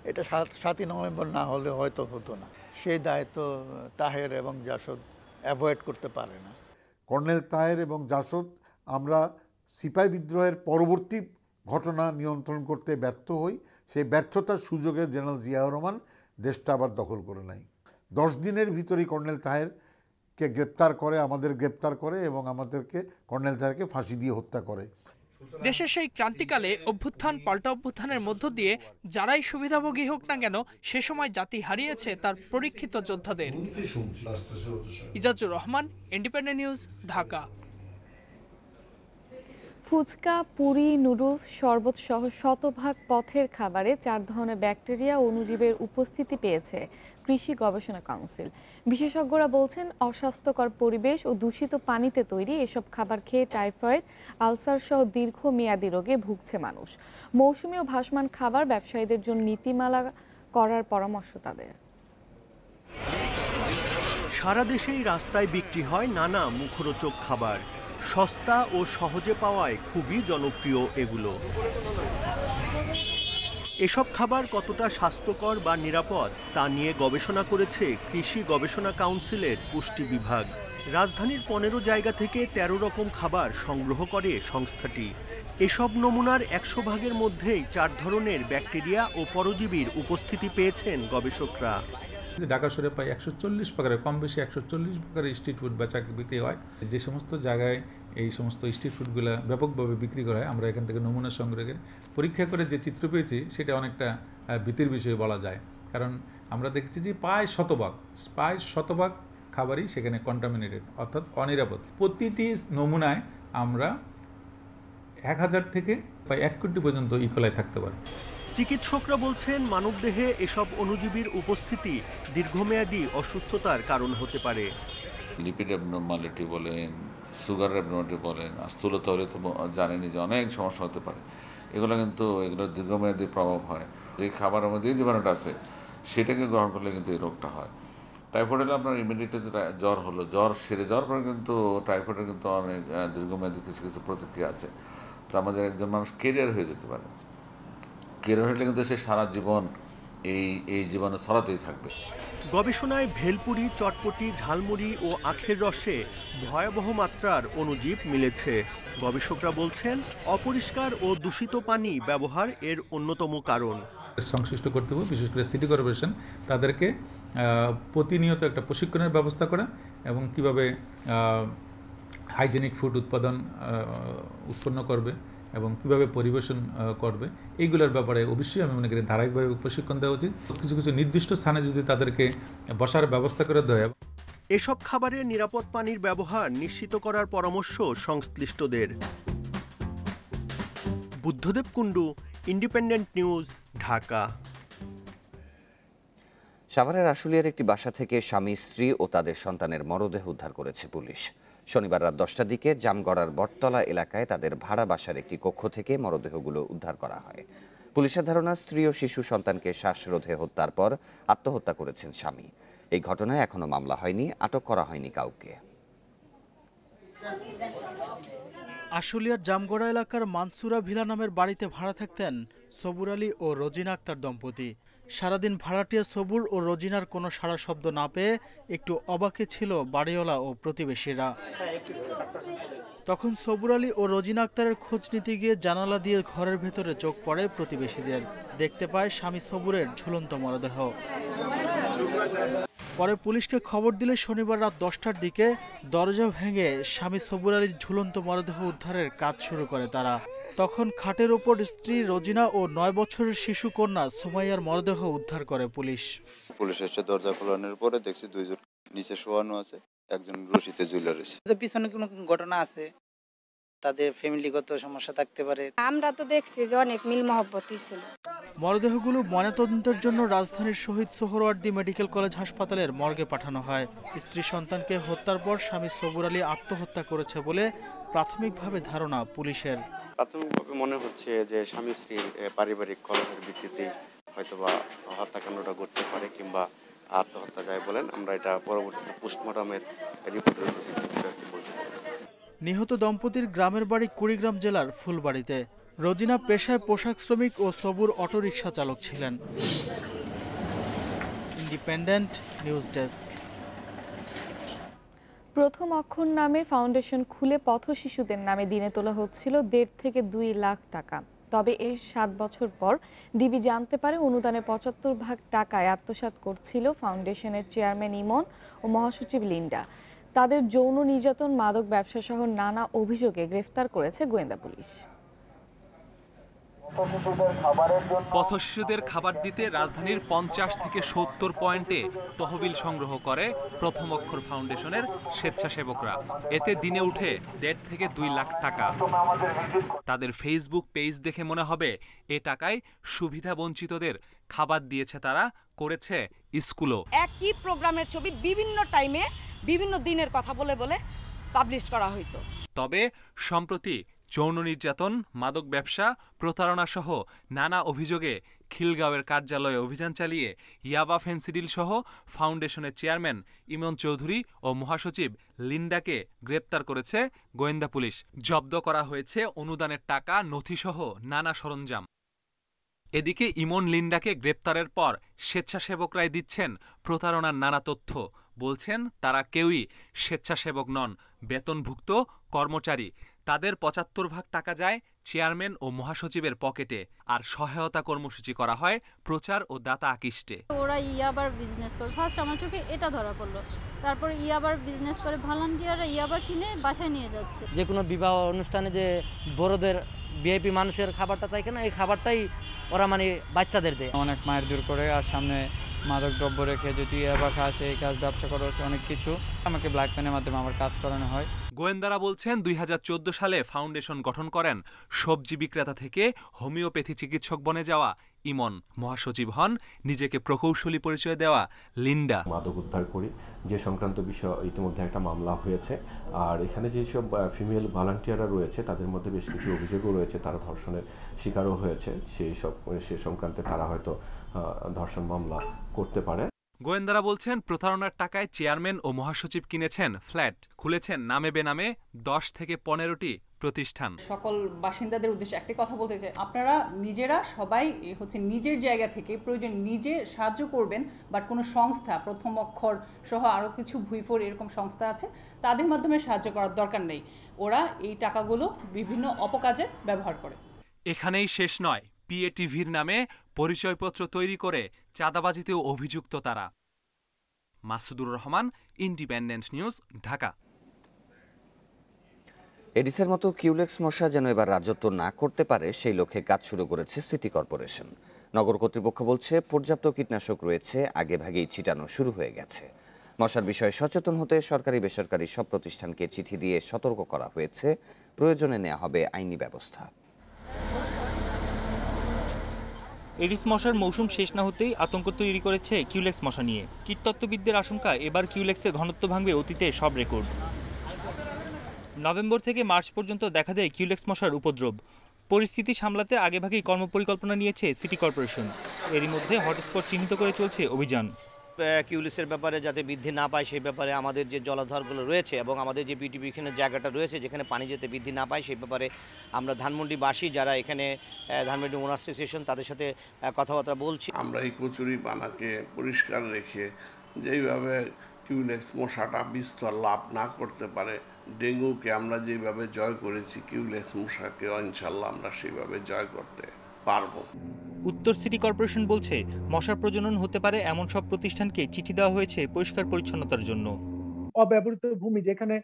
এটা ৭ই নভেম্বর না হলে হয়তো হতো না। সেই দায়িত্ব তাহের এবং জাসদ অ্যাভয়েড করতে পারে না। কর্নেল তাহের এবং জাসদ আমরা সিপাহী বিদ্রোহের পরবর্তী ঘটনা নিয়ন্ত্রণ করতে ব্যর্থ হই। সেই ব্যর্থতার সুযোগে জেনারেল জিয়াউর রহমান দেশটা আবার দখল করে নেয়। 10 দিনের ভিতরেই কর্নেল তাহেরকে গ্রেপ্তার করে, আমাদের গ্রেপ্তার করে এবং আমাদেরকে কর্নেল তাহেরকে ফাঁসি দিয়ে হত্যা করে। দেশের সেই ক্রান্তিকালে অভ্যুত্থান পাল্টা অভ্যুত্থানের মধ্য দিয়ে যারাই সুবিধাভোগী হোক না কেন, সে সময় জাতি হারিয়েছে তার পরীক্ষিত যোদ্ধাদের। Izazur Rahman, Independent News, Dhaka. Fuchka, puri, noodles, শরবত সহ শতভাগ পথের খাবারে 4 ধরনের ব্যাকটেরিয়া ও অণুজীবের উপস্থিতি পেয়েছে কৃষি গবেষণা কাউন্সিল। বিশেষজ্ঞরা বলছেন, অস্বাস্থ্যকর পরিবেশ ও দূষিত পানিতে তৈরি এসব খাবার খেয়ে টাইফয়েড, আলসার সহ দীর্ঘমেয়াদী রোগে ভুগছে মানুষ। মৌসুমী ও ভাসমান খাবার ব্যবসায়ীদের জন্য নীতিমালা করার পরামর্শ তাদের। সারা দেশেই রাস্তায় বিক্রি হয় নানা মুখরোচক খাবার। সস্তা ও সহজে পাওয়ায় খুবই জনপ্রিয় এগুলো। এসব খাবার কতটা স্বাস্থ্যকর বা নিরাপদ তা নিয়ে গবেষণা করেছে কৃষি গবেষণা কাউন্সিলের পুষ্টি বিভাগ। রাজধানীর 15 জায়গা থেকে 13 রকম খাবার সংগ্রহ করে সংস্থাটি। এসব নমুনার 100 ভাগের মধ্যেই 4 ধরনের ব্যাকটেরিয়া ও পরজীবীর উপস্থিতি পেয়েছেন গবেষকরা। ঢাকা শহরে প্রায় 140 প্রকারের, কম বেশি 140 প্রকারের স্ট্রিট ফুড বেচা বিক্রি হয়। যে সমস্ত জায়গায় এই সমস্ত স্ট্রিট ফুডগুলো ব্যাপকভাবে বিক্রি করা হয়, আমরা এখান থেকে নমুনা সংগ্রহে পরীক্ষা করে যে চিত্র পেয়েছি সেটা অনেকটা ভীতির বিষয় বলা যায়। কারণ আমরা দেখেছি যে প্রায় শতভাগ খাবারই সেখানে কন্টামিনেটেড, অর্থাৎ অনিরাপদ। প্রতিটি নমুনায় আমরা 1000 থেকে প্রায় 1 কোটি পর্যন্ত ইকোলাই থাকতে পারে। চিকিৎসকরা বলছেন, মানবদেহে এসব অণুজীবীর উপস্থিতি দীর্ঘমেয়াদী অসুস্থতার কারণ হতে পারে। লিপিড অ্যাবনর্মালিটি বলেন, সুগার অ্যাবনর্মালিটি বলেন, স্থূলতা হলে তো জানেনি যে অনেক সমস্যা হতে পারে। এগুলো দীর্ঘমেয়াদী প্রভাব হয়। যে খাবারের মধ্যে জীবাণুটা আছে সেটাকে গ্রহণ করলে কিন্তু এই রোগটা হয়। টাইফয়েড হলে আপনার ইমিডিয়েটলি জ্বর হলো, জ্বর সেরে যাওয়ার পরে কিন্তু টাইফয়েডের কিন্তু অনেক দীর্ঘমেয়াদী কিছু কিছু প্রতিক্রিয়া আছে। তো আমাদের একজন মানুষ ক্যারিয়ার হয়ে যেতে পারে। ক্যারিয়ার হলে কিন্তু সে সারা জীবন এই জীবাণু ছড়াতেই থাকবে। গবেষণায় ভেলপুরি, চটপটি, ঝালমুড়ি ও আখের রসে ভয়াবহ মাত্রার অণুজীব মিলেছে। গবেষকরা বলছেন, অপরিষ্কার ও দূষিত পানি ব্যবহার এর অন্যতম কারণ। সংশ্লিষ্ট কর্তৃপক্ষ, বিশেষ করে সিটি কর্পোরেশন, তাদেরকে প্রতিনিয়ত একটা প্রশিক্ষণের ব্যবস্থা করা এবং কিভাবে হাইজেনিক ফুড উৎপন্ন করবে এবং কিভাবে পরিবেশন করবে, এইগুলোর ব্যাপারে অবশ্যই আমি মনে করি ধারাবাহিকভাবে প্রশিক্ষণ দেওয়া উচিত। কিছু কিছু নির্দিষ্ট স্থানে যদি তাদেরকে বসার ব্যবস্থা করে দেয়। এসব খাবারে নিরাপদ পানির ব্যবহার নিশ্চিত করার পরামর্শ সংশ্লিষ্টদের। Buddhadeb Kundu, independent News, Dhaka. সাভারের আশুলিয়ার একটি বাসা থেকে স্বামী, স্ত্রী ও তাদের সন্তানের মরদেহ উদ্ধার করেছে পুলিশ। শনিবার রাত 10টার দিকে জামগড়ার বটতলা এলাকায় তাদের ভাড়া বাসার একটি কক্ষ থেকে মরদেহগুলো উদ্ধার করা হয়। পুলিশের ধারণা, স্ত্রী ও শিশু সন্তানকে শ্বাসরোধে হত্যার পর আত্মহত্যা করেছেন স্বামী। এই ঘটনায় এখনো মামলা হয়নি, আটক করা হয়নি কাউকে। আশুলিয়ার জামগড়া এলাকার মানসুরা ভিলা নামের বাড়িতে ভাড়া থাকতেন সবুর আলী ও রোজিনা আক্তার দম্পতি। সারাদিন ভাড়াটিয়া সবুর ও রোজিনার কোনো সাড়া শব্দ না পেয়ে একটু অবাকে ছিল বাড়িওয়ালা ও প্রতিবেশীরা। তখন সবুর আলী ও রোজিনা আক্তারের খোঁজ নিতে গিয়ে জানালা দিয়ে ঘরের ভেতরে চোখ পড়ে প্রতিবেশীদের। দেখতে পায় স্বামী সবুরের ঝুলন্ত মরদেহ। পরে পুলিশকে খবর দিলে শনিবার রাত 10টার দিকে দরজা ভেঙে স্বামী সবুর আলীর ঝুলন্ত মরদেহ উদ্ধারের কাজ শুরু করে তারা। তখন খাটের ওপর স্ত্রী রোজিনা ও ৯ বছরের শিশু কন্যা সুমাইয়ার মরদেহ উদ্ধার করে পুলিশ। পুলিশ এসে দরজা খোলানোর পরে দেখছি দুইজন নিচে শোয়ানো আছে, একজন রশিতে ঝুলে রয়েছে। পিছনে কোনো ঘটনা আছে, তাদের ফ্যামিলিগত সমস্যা থাকতে পারে। আমরা তো দেখছি যে অনেক মিল মহব্বতই ছিল। মরদেহগুলো ময়নাতদন্তের জন্য রাজধানীর শহীদ সোহরাওয়ার্দী মেডিকেল কলেজ হাসপাতালের মর্গে পাঠানো হয়। স্ত্রী সন্তানকে হত্যার পর স্বামী সবুর আলী আত্মহত্যা করেছে বলে প্রাথমিকভাবে ধারণা পুলিশের। প্রাথমিকভাবে মনে হচ্ছে যে স্বামী স্ত্রীর পারিবারিক কলহের ভিত্তিতে হয়তোবা হত্যাকাণ্ডটা ঘটতে পারে কিংবা আত্মহত্যা যায় বলেন আমরা এটা পরবর্তীতে পোস্টমর্টমের রিপোর্টের ভিত্তিতে বলতে পারি। নিহত দম্পতির গ্রামের বাড়ি কুড়িগ্রাম জেলার ফুলবাড়িতে। রোজিনা পেশায় পোশাক শ্রমিক ও সবুর অটোরিকশা চালক ছিলেন। Independent news desk. প্রথম অক্ষর নামে ফাউন্ডেশন খুলে পথ শিশুদের নামে দিনে তোলা হচ্ছিল 1.5 থেকে 2 লাখ টাকা। তবে এর 7 বছর পর ডিবি জানতে পারে অনুদানের 75% টাকায় আত্মসাৎ করছিল ফাউন্ডেশনের চেয়ারম্যান ইমন ও মহাসচিব লিন্ডা। তাদের যৌন নির্যাতন, মাদক ব্যবসা সহ নানা অভিযোগে গ্রেফতার করেছে গোয়েন্দা পুলিশ। পথ শিশুদের খাবার দিতে রাজধানীর 50 থেকে 70 পয়েন্টে তহবিল সংগ্রহ করে প্রথম অক্ষর ফাউন্ডেশনের স্বেচ্ছাসেবকরা। এতে দিনে উঠে 1.5 থেকে 2 লাখ টাকা। তাদের ফেসবুক পেজ দেখে মনে হবে এ টাকায় সুবিধা বঞ্চিতদের খাবার দিয়েছে তারা, করেছে স্কুলও। একই প্রোগ্রামের ছবি বিভিন্ন টাইমে বিভিন্ন দিনের কথা বলে বলে পাবলিশ করা হইতো। তবে সম্প্রতি যৌন নির্যাতন, মাদক ব্যবসা, প্রতারণা সহ নানা অভিযোগে খিলগাঁওয়ের কার্যালয়ে অভিযান চালিয়ে ইয়াবা ফেন্সিডিল সহ ফাউন্ডেশনের চেয়ারম্যান ইমন চৌধুরী ও মহাসচিব লিন্ডাকে গ্রেপ্তার করেছে গোয়েন্দা পুলিশ। জব্দ করা হয়েছে অনুদানের টাকা, নথিসহ নানা সরঞ্জাম। এদিকে ইমন লিন্ডাকে গ্রেপ্তারের পর স্বেচ্ছাসেবকরাই দিচ্ছেন প্রতারণার নানা তথ্য। বলছেন তারা কেউই স্বেচ্ছাসেবক নন, বেতনভুক্ত কর্মচারী। তাদের 75% টাকা যায় চেয়ারম্যান ও মহাসচিবের পকেটে, আর সহায়তা কর্মসূচি করা হয় প্রচার ও দাতা আকৃষ্টে। ওরা ইয়াবার বিজনেস করে, ফার্স্ট আমার চোখে এটা ধরা পড়লো। তারপর ইয়াবার বিজনেস করে ভলান্টিয়াররা ইয়াবা কিনে বাসায় নিয়ে যাচ্ছে। যে কোনো বিবাহ অনুষ্ঠানে যে বড়দের ভিআইপি মানুষের খাবারটা তাই কেন, এই খাবারটাই ওরা মানে বাচ্চাদের দেয়। অনেক মায়ের জোর করে, আর সামনে মাদক দ্রব্য রেখে যে তুই ইয়াবা খাস, এই কাজ, ব্যবসা করো, অনেক কিছু আমাকে ব্ল্যাক পেনের মাধ্যমে আমার কাজ করানো হয়। গোয়েন্দারা বলছেন 2014 সালে ফাউন্ডেশন গঠন করেন সবজি বিক্রেতা থেকে হোমিওপ্যাথি চিকিৎসক বনে যাওয়া ইমন। মহাসচিব হন নিজেকে প্রকৌশলী পরিচয় দেওয়া লিন্ডা। মাদক উদ্ধার করি যে সংক্রান্ত বিষয় ইতিমধ্যে একটা মামলা হয়েছে, আর এখানে যেসব ফিমেল ভলান্টিয়াররা রয়েছে তাদের মধ্যে বেশ কিছু অভিযোগও রয়েছে, তারা ধর্ষণের শিকারও হয়েছে। সে সংক্রান্তে তারা হয়তো ধর্ষণ মামলা করতে পারে। গোয়েন্দারা বলছেন প্রতারণার টাকায় চেয়ারম্যান ও মহাসচিব কিনেছেন ফ্ল্যাট, খুলেছেন নামে বেনামে 10 থেকে 15টি প্রতিষ্ঠান। সকল বাসিন্দাদের উদ্দেশ্যে একটি কথা বলতে চাই, আপনারা নিজেরা সবাই নিজের জায়গা থেকে প্রয়োজন নিজে সাহায্য করবেন, বাট কোনো সংস্থা, প্রথম অক্ষর সহ আরও কিছু ভুইফোর এরকম সংস্থা আছে, তাদের মাধ্যমে সাহায্য করার দরকার নেই। ওরা এই টাকাগুলো বিভিন্ন অপকাজে ব্যবহার করে। এখানেই শেষ নয়, পিএটিভির নামে পরিচয়পত্র তৈরি করে চাঁদাবাজিতেও অভিযুক্ত তারা। Masudur Rahman, Independent News, Dhaka. এডিসের মতো কিউলেক্স মশা যেন এবার রাজত্ব না করতে পারে সেই লক্ষ্যে কাজ শুরু করেছে সিটি কর্পোরেশন। নগর কর্তৃপক্ষ বলছে পর্যাপ্ত কীটনাশক রয়েছে, আগেভাগেই ছিটানো শুরু হয়ে গেছে। মশার বিষয়ে সচেতন হতে সরকারি বেসরকারি সব প্রতিষ্ঠানকে চিঠি দিয়ে সতর্ক করা হয়েছে, প্রয়োজনে নেওয়া হবে আইনি ব্যবস্থা। এডিস মশার মৌসুম শেষ না হতেই আতঙ্ক তৈরি করেছে কিউলেক্স মশা নিয়ে। কীটতত্ত্ববিদদের আশঙ্কা এবার কিউলেক্সের ঘনত্ব ভাঙবে অতীতের সব রেকর্ড। নভেম্বর থেকে মার্চ পর্যন্ত দেখা দেয় কিউলেক্স মশার উপদ্রব। পরিস্থিতি সামলাতে আগেভাগেই কর্মপরিকল্পনা নিয়েছে সিটি কর্পোরেশন। এরই মধ্যে হটস্পট চিহ্নিত করে চলছে অভিযান। কিউলিসের ব্যাপারে যাতে বৃদ্ধি না পায় সেই ব্যাপারে আমাদের যে জলাধারগুলো রয়েছে এবং আমাদের যে বিটিভিশনের জায়গাটা রয়েছে যেখানে পানি যাতে বৃদ্ধি না পায় সেই ব্যাপারে আমরা ধানমন্ডিবাসী যারা এখানে ধানমন্ডি ওনার অ্যাসোসিয়েশন তাদের সাথে কথাবার্তা বলছি। আমরা এই কচুরি পানাকে পরিষ্কার রেখে যেইভাবে কিউলেক্স মশাটা বিস্তর লাভ না করতে পারে, ডেঙ্গুকে আমরা যেভাবে জয় করেছি কিউলেক্স মশাকে ইনশাল্লাহ আমরা সেইভাবে জয় করতে পারবো। উত্তর সিটি কর্পোরেশন বলছে মশার প্রজনন হতে পারে এমন সব প্রতিষ্ঠানকে চিঠি দেওয়া হয়েছে পরিষ্কার পরিচ্ছন্নতার জন্য। অব্যবহৃত ভূমি যেখানে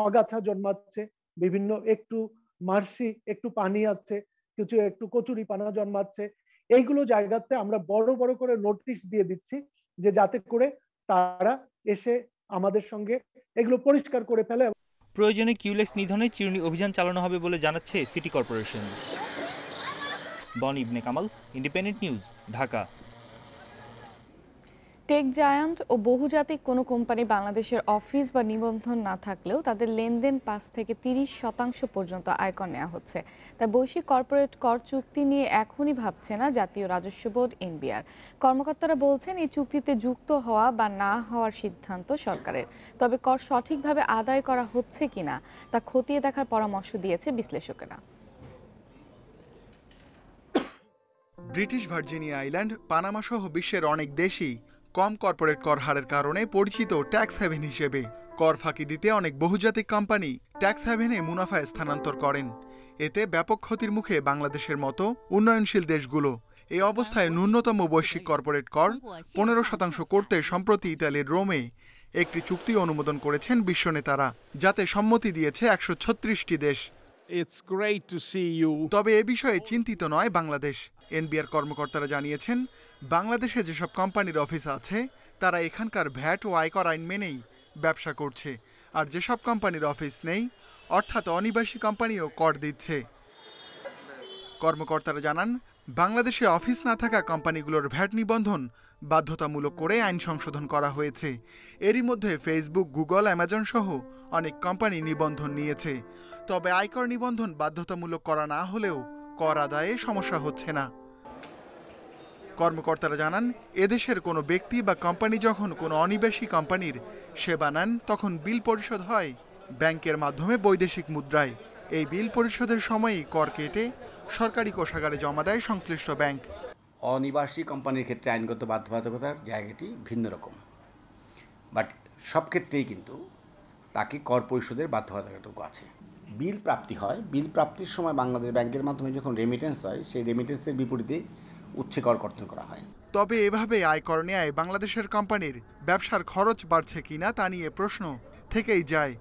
আগাছা জন্মাচ্ছে, বিভিন্ন একটু মার্শি একটু পানি আছে, কিছু একটু কচুরি পানা জন্মাচ্ছে, এইগুলো জায়গাতে আমরা বড় বড় করে নোটিশ দিয়ে দিচ্ছি যে যাতে করে তারা এসে আমাদের সঙ্গে এগুলো পরিষ্কার করে ফেলে। প্রয়োজনে কিউলেক্স নিধনে চিরুনি অভিযান চালানো হবে বলে জানাচ্ছে সিটি কর্পোরেশন। বন Ibne Kamal, Independent News, Dhaka. Tech giant ও বহুজাতিক কোনো কোম্পানি বাংলাদেশের অফিস বা নিবন্ধন না থাকলেও তাদের লেনদেন 5 থেকে 30% পর্যন্ত আয়কর নেওয়া হচ্ছে। তাই বৈশ্বিক কর্পোরেট কর চুক্তি নিয়ে এখনই ভাবছে না জাতীয় রাজস্ব বোর্ড এনবিআর। কর্মকর্তারা বলছেন এই চুক্তিতে যুক্ত হওয়া বা না হওয়ার সিদ্ধান্ত সরকারের, তবে কর সঠিকভাবে আদায় করা হচ্ছে কিনা তা খতিয়ে দেখার পরামর্শ দিয়েছে বিশ্লেষকেরা। ব্রিটিশ ভার্জিনিয়া আইল্যান্ড, পানামা সহ বিশ্বের অনেক দেশই কম কর্পোরেট কর হারের কারণে পরিচিত ট্যাক্স হ্যাভেন হিসেবে। কর ফাঁকি দিতে অনেক বহুজাতিক কোম্পানি ট্যাক্স হ্যাভেনে মুনাফা স্থানান্তর করেন। এতে ব্যাপক ক্ষতির মুখে বাংলাদেশের মতো উন্নয়নশীল দেশগুলো। এই অবস্থায় ন্যূনতম বৈশ্বিক কর্পোরেট কর 15% করতে সম্প্রতি ইতালির রোমে একটি চুক্তি অনুমোদন করেছেন বিশ্ব নেতারা, যাতে সম্মতি দিয়েছে 136টি দেশ। তবে এ বিষয়ে চিন্তিত নয় বাংলাদেশ। এনবিআর কর্মকর্তারা জানিয়েছেন, বাংলাদেশে যেসব কোম্পানির অফিস আছে তারা এখানকার ভ্যাট ও আয়কর আইন মেনেই ব্যবসা করছে, আর যেসব কোম্পানির অফিস নেই অর্থাৎ অনিবাসী কোম্পানিও কর দিচ্ছে। কর্মকর্তারা জানান, বাংলাদেশে অফিস না থাকা কোম্পানিগুলোর ভ্যাট নিবন্ধন বাধ্যতামূলক করে আইন সংশোধন করা হয়েছে। এরই মধ্যে ফেসবুক, গুগল, অ্যামাজন সহ অনেক কোম্পানি নিবন্ধন নিয়েছে। তবে আয়কর নিবন্ধন বাধ্যতামূলক করা না হলেও কর আদায়ে সমস্যা হচ্ছে না। কর্মকর্তারা জানান, এদেশের কোনো ব্যক্তি বা কোম্পানি যখন কোনো অনিবাসী কোম্পানির সেবা নেন তখন বিল পরিশোধ হয় ব্যাংকের মাধ্যমে বৈদেশিক মুদ্রায়। এই বিল পরিশোধের সময়ই কর কেটে সরকারি কোষাগারে জমা দেয় সংশ্লিষ্ট ব্যাংক। অনিবাসী কোম্পানির ক্ষেত্রে আইনগত বাধ্যবাধকতার জায়গাটি ভিন্ন রকম, বাট সব ক্ষেত্রেই কিন্তু তাকে কর পরিশোধের বাধ্যবাধকতাটুকু আছে। বিল প্রাপ্তি হয়, বিল প্রাপ্তির সময় বাংলাদেশ ব্যাংকের মাধ্যমে যখন রেমিটেন্স হয় সেই রেমিটেন্সের বিপরীতে উচ্চ কর কর্তন করা হয়। তবে এভাবে আয়কর নেয় বাংলাদেশের কোম্পানির ব্যবসার খরচ বাড়ছে কিনা তা নিয়ে প্রশ্ন থেকেই যায়।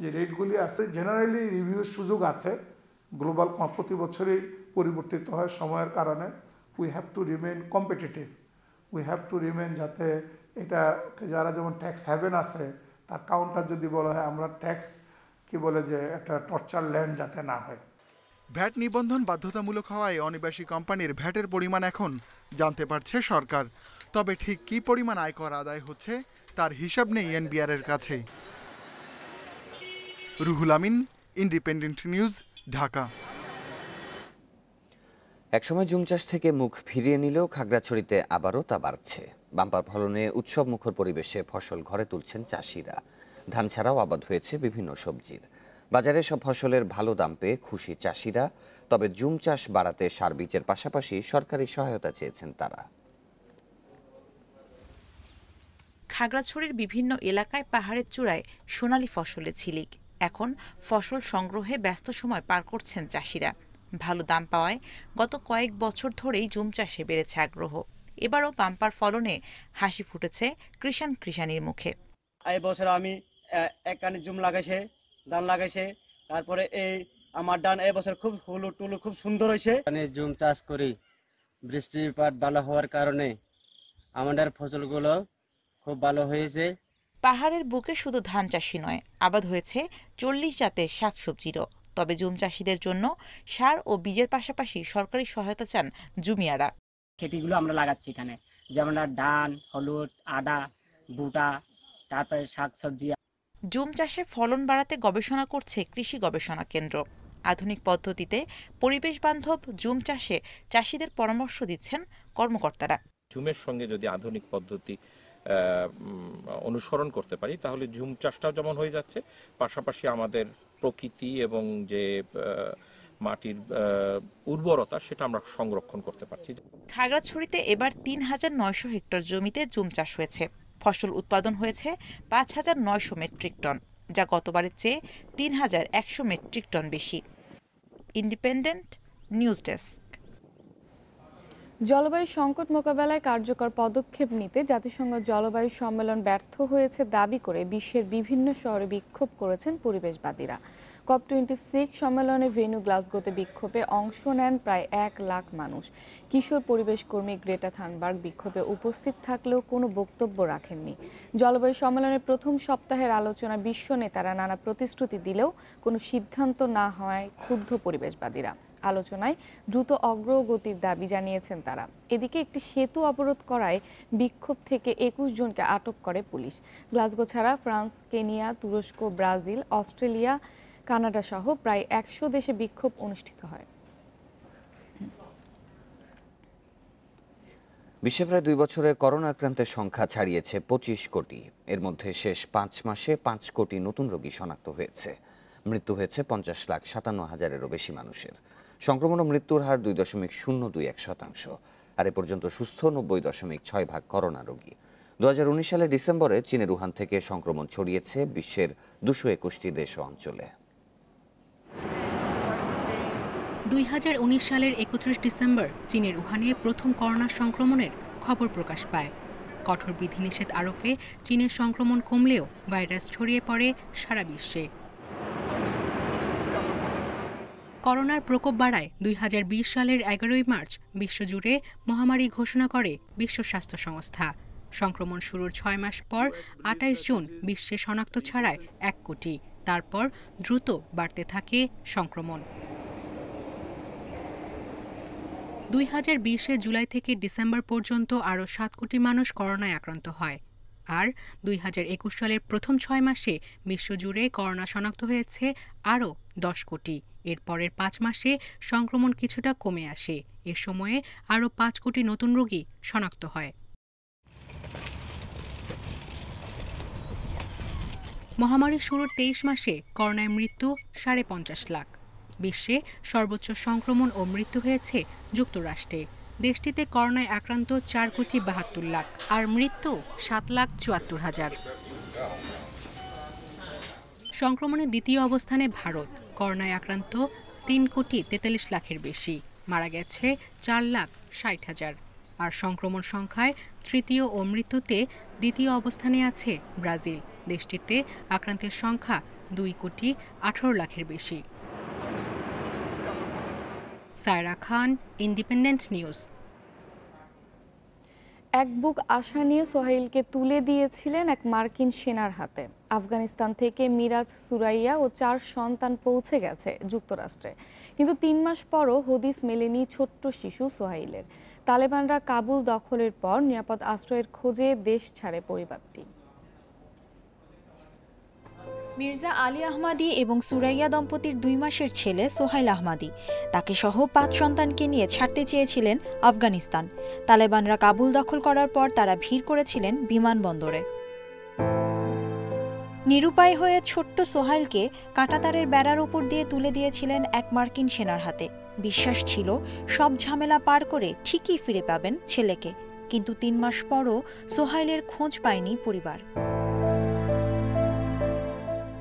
যে রেটগুলি আছে জেনারেলি রিভিউর সুযোগ আছে, গ্লোবাল প্রতি বছরই পরিবর্তিত হয় সময়ের কারণে। We have to remain competitive, we have to remain, যাতে এটা যারা যেমন ট্যাক্স হ্যাভেন আছে তার কাউন্টার যদি বলা হয় আমরা ট্যাক্স কি বলে যে একটা টর্চার ল্যান্ড যাতে না হয়। ভ্যাট নিবন্ধন বাধ্যতামূলক হওয়ায় অনিবাসী কোম্পানির ভ্যাটের পরিমাণ এখন জানতে পারছে সরকার। তবে ঠিক কী পরিমাণ আয়কর আদায় হচ্ছে তার হিসাব নেই এনবিআরের কাছে। Ruhul Amin, independent News, Dhaka. একসময় জুম চাষ থেকে মুখ ফিরিয়ে নিলেও খাগড়াছড়িতে আবারও তা বাড়ছে। বাম্পার ফলনে উৎসব মুখর পরিবেশে ফসল ঘরে তুলছেন চাষিরা। ধান ছাড়াও আবাদ হয়েছে বিভিন্ন সবজির। বাজারে সব ফসলের ভালো দাম পেয়ে খুশি চাষিরা। তবে জুম চাষ বাড়াতে সার বীজের পাশাপাশি সরকারি সহায়তা চেয়েছেন তারা। খাগড়াছড়ির বিভিন্ন এলাকায় পাহাড়ের চূড়ায় সোনালী ফসলের ঝিলিক। এখন ফসল সংগ্রহে ব্যস্ত সময় পার করছেন চাষিরা। ভালো দাম পাওয়ায় গত কয়েক বছর ধরেই জুম চাষে বেড়েছে আগ্রহ। এবারও বাম্পার ফলনে হাসি ফুটেছে কৃষাণীর মুখে। এই বছর আমি এক কানি জুম লাগাইছে, ধান লাগাইছে, তারপরে এই আমার ধান এই বছর খুব হুলু টুলু খুব সুন্দর হয়েছে। জুম চাষ করি, বৃষ্টিপাত ভালো হওয়ার কারণে আমাদের ফসলগুলো খুব ভালো হয়েছে। পাহাড়ের বুকে শুধু ধান চাষই নয়, আবাদ হয়েছে 40 জাতের শাকসবজিরও। তবে জুম চাষিদের জন্য সার ও বীজের পাশাপাশি সরকারি সহায়তা চান জুমিয়ারা। খেতিগুলো আমরা লাগাচ্ছি এখানে, যেমন ধান, হলুদ, আদা, বুটা, তারপরে শাকসবজি। জুম চাষে ফলন বাড়াতে গবেষণা করছে কৃষি গবেষণা কেন্দ্র। আধুনিক পদ্ধতিতে পরিবেশ বান্ধব জুম চাষে চাষিদের পরামর্শ দিচ্ছেন কর্মকর্তারা। জুমের সঙ্গে যদি আধুনিক পদ্ধতি অনুসরণ করতে পারি তাহলে জুম চাষটাও যেমন হয়ে যাচ্ছে, পাশাপাশি আমাদের প্রকৃতি এবং যে মাটির উর্বরতা সেটা আমরা সংরক্ষণ করতে পারছি। খাগড়াছড়িতে এবার ৩,৯০০ হেক্টর জমিতে জুম চাষ হয়েছে। ফসল উৎপাদন হয়েছে ৫,৯০০ মেট্রিক টন, যা গতবারের চেয়ে ৩,১০০ মেট্রিক টন বেশি। Independent news desk. জলবায়ু সংকট মোকাবেলায় কার্যকর পদক্ষেপ নিতে জাতিসংঘ জলবায়ু সম্মেলন ব্যর্থ হয়েছে দাবি করে বিশ্বের বিভিন্ন শহরে বিক্ষোভ করেছেন পরিবেশবাদীরা। COP26 সম্মেলনে ভেন্যু গ্লাসগোতে বিক্ষোভে অংশ নেন প্রায় 1 লাখ মানুষ। কিশোর পরিবেশ কর্মী গ্রেটা থানবার্গ বিক্ষোভে উপস্থিত থাকলেও কোনো বক্তব্য রাখেননি। জলবায়ু সম্মেলনের প্রথম সপ্তাহের আলোচনা বিশ্ব নেতারা নানা প্রতিশ্রুতি দিলেও কোনো সিদ্ধান্ত না হওয়ায় ক্ষুব্ধ পরিবেশবাদীরা। আলোচনায় দ্রুত অগ্রগতির দাবি জানিয়েছেন তারা। এদিকে একটি সেতু অবরোধ করায় বিক্ষোভ থেকে 21 জনকে আটক করে পুলিশ। গ্লাসগো ছাড়া ফ্রান্স, কেনিয়া, তুরস্ক, ব্রাজিল, অস্ট্রেলিয়া, কানাডা সহ প্রায় 100 দেশে বিক্ষোভ অনুষ্ঠিত হয়। বিশ্বে প্রায় 2 বছরে করোনা আক্রান্তের সংখ্যা ছাড়িয়েছে 25 কোটি। এর মধ্যে শেষ 5 মাসে 5 কোটি নতুন রোগী শনাক্ত হয়েছে। মৃত্যু হয়েছে 50,57,000-এরও বেশি মানুষের। সংক্রমণ ও মৃত্যুর হার 2.021%। আর এ পর্যন্ত সুস্থ 90.6% করোনা রোগী। 2019 সালের ডিসেম্বরে চীনের উহান থেকে সংক্রমণ ছড়িয়েছে বিশ্বের 221টি দেশ ও অঞ্চলে। 2019 সালের 31 ডিসেম্বর চীনের উহানে প্রথম করোনা সংক্রমণের খবর প্রকাশ পায়। কঠোর বিধিনিষেধ আরোপে চীনের সংক্রমণ কমলেও ভাইরাস ছড়িয়ে পড়ে সারা বিশ্বে। করোনার প্রকোপ বাড়ায় 2020 সালের 11 মার্চ বিশ্বজুড়ে মহামারী ঘোষণা করে বিশ্ব স্বাস্থ্য সংস্থা। সংক্রমণ শুরুর 6 মাস পর 28 জুন বিশ্বে শনাক্ত ছাড়ায় 1 কোটি। তারপর দ্রুত বাড়তে থাকে সংক্রমণ। 2020-এর জুলাই থেকে ডিসেম্বর পর্যন্ত আরও 7 কোটি মানুষ করোনায় আক্রান্ত হয়। আর 2021 সালের প্রথম 6 মাসে বিশ্বজুড়ে করোনা শনাক্ত হয়েছে আরও 10 কোটি। এর পরের 5 মাসে সংক্রমণ কিছুটা কমে আসে। এ সময়ে আরও 5 কোটি নতুন রোগী শনাক্ত হয়। মহামারীর শুরুর 23 মাসে করোনায় মৃত্যু 50.5 লাখ। বিশ্বে সর্বোচ্চ সংক্রমণ ও মৃত্যু হয়েছে যুক্তরাষ্ট্রে। দেশটিতে করোনায় আক্রান্ত 4.72 লাখ আর মৃত্যু 7,74,000। সংক্রমণে দ্বিতীয় অবস্থানে ভারত। করোনায় আক্রান্ত 3.43 লাখের বেশি, মারা গেছে 4,60,000। আর সংক্রমণ সংখ্যায় তৃতীয় ও মৃত্যুতে দ্বিতীয় অবস্থানে আছে ব্রাজিল। দেশটিতে আক্রান্তের সংখ্যা 2.18 লাখের বেশি। সায়রা খান, ইন্ডিপেন্ডেন্ট নিউজ। এক বুক আশা নিয়ে সোহাইলকে তুলে দিয়েছিলেন এক মার্কিন সেনার হাতে। আফগানিস্তান থেকে মিরাজ, সুরাইয়া ও 4 সন্তান পৌঁছে গেছে যুক্তরাষ্ট্রে। কিন্তু 3 মাস পরও হদিস মেলেনি ছোট্ট শিশু সোহাইলের। তালেবানরা কাবুল দখলের পর নিরাপদ আশ্রয়ের খোঁজে দেশ ছাড়ে পরিবারটি। মির্জা আলী আহমাদি এবং সুরাইয়া দম্পতির 2 মাসের ছেলে সোহাইল আহমাদি তাকে সহ 5 সন্তানকে নিয়ে ছাড়তে চেয়েছিলেন আফগানিস্তান। তালেবানরা কাবুল দখল করার পর তারা ভিড় করেছিলেন বিমানবন্দরে। নিরুপায় হয়ে ছোট্ট সোহাইলকে কাঁটাতারের বেড়ার উপর দিয়ে তুলে দিয়েছিলেন এক মার্কিন সেনার হাতে। বিশ্বাস ছিল সব ঝামেলা পার করে ঠিকই ফিরে পাবেন ছেলেকে। কিন্তু 3 মাস পরও সোহাইলের খোঁজ পায়নি পরিবার।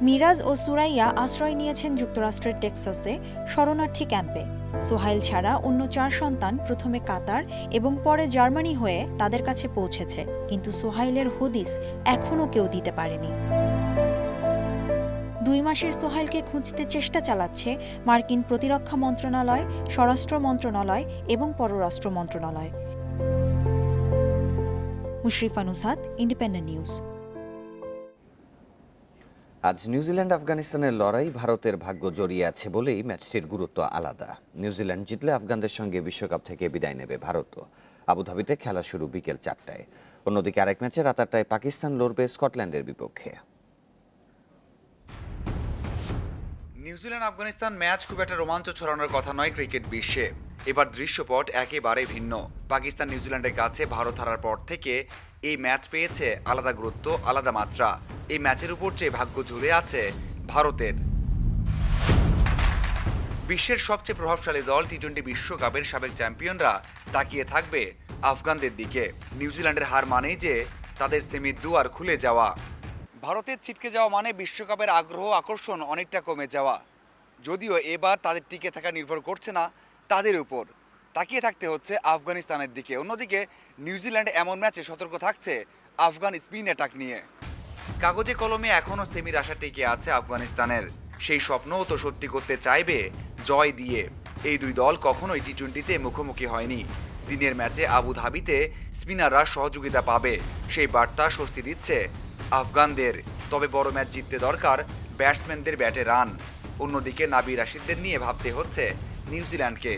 মিরাজ ও সুরাইয়া আশ্রয় নিয়েছেন যুক্তরাষ্ট্রের টেক্সাসে শরণার্থী ক্যাম্পে। সোহাইল ছাড়া অন্য 4 সন্তান প্রথমে কাতার এবং পরে জার্মানি হয়ে তাদের কাছে পৌঁছেছে, কিন্তু সোহাইলের হদিস এখনও কেউ দিতে পারেনি। 2 মাসের সোহাইলকে খুঁজতে চেষ্টা চালাচ্ছে মার্কিন প্রতিরক্ষা মন্ত্রণালয়, স্বরাষ্ট্র মন্ত্রণালয় এবং পররাষ্ট্র মন্ত্রণালয়। Mushrifa Nushat, Independent News. আজ নিউজিল্যান্ড আফগানিস্তানের লড়াই ভারতের ভাগ্য জড়িয়ে আছে বলেই ম্যাচটির গুরুত্ব আলাদা। নিউজিল্যান্ড জিতলে আফগানদের সঙ্গে বিশ্বকাপ থেকে বিদায় নেবে ভারতও। আবুধাবিতে খেলা শুরু বিকেল 4টায়। অন্যদিকে আরেক ম্যাচে রাত 8টায় পাকিস্তান লড়বে স্কটল্যান্ডের বিপক্ষে। নিউজিল্যান্ড আফগানিস্তান ম্যাচ খুব একটা রোমাঞ্চ ছড়ানোর কথা নয় ক্রিকেট বিশ্বে। এবার দৃশ্যপট একেবারে ভিন্ন। পাকিস্তান নিউজিল্যান্ডের কাছে ভারত হারার পর থেকে এই ম্যাচ পেয়েছে আলাদা গুরুত্ব, আলাদা মাত্রা। এই ম্যাচের উপর যে ভাগ্য ঝুলে আছে ভারতের। বিশ্বের সবচেয়ে প্রভাবশালী দল টি-20 বিশ্বকাপের সাবেক চ্যাম্পিয়নরা তাকিয়ে থাকবে আফগানদের দিকে। নিউজিল্যান্ডের হার মানেই যে তাদের সেমির দুয়ার খুলে যাওয়া। ভারতের ছিটকে যাওয়া মানে বিশ্বকাপের আগ্রহ, আকর্ষণ অনেকটা কমে যাওয়া। যদিও এবার তাদের টিকে থাকা নির্ভর করছে না তাদের উপর, তাকিয়ে থাকতে হচ্ছে আফগানিস্তানের দিকে। অন্যদিকে নিউজিল্যান্ড এমন ম্যাচে সতর্ক থাকছে আফগান স্পিন অ্যাটাক নিয়ে। কাগজে কলমে এখনও সেমির আশা টিকে আছে আফগানিস্তানের। সেই স্বপ্নও তো সত্যি করতে চাইবে জয় দিয়ে। এই দুই দল কখনোই টি-20তে মুখোমুখি হয়নি। দিনের ম্যাচে আবুধাবিতে স্পিনাররা সহযোগিতা পাবে, সেই বার্তা স্বস্তি দিচ্ছে আফগানদের। তবে বড় ম্যাচ জিততে দরকার ব্যাটসম্যানদের ব্যাটে রান। অন্যদিকে নাবি রাশিদদের নিয়ে ভাবতে হচ্ছে নিউজিল্যান্ডকে।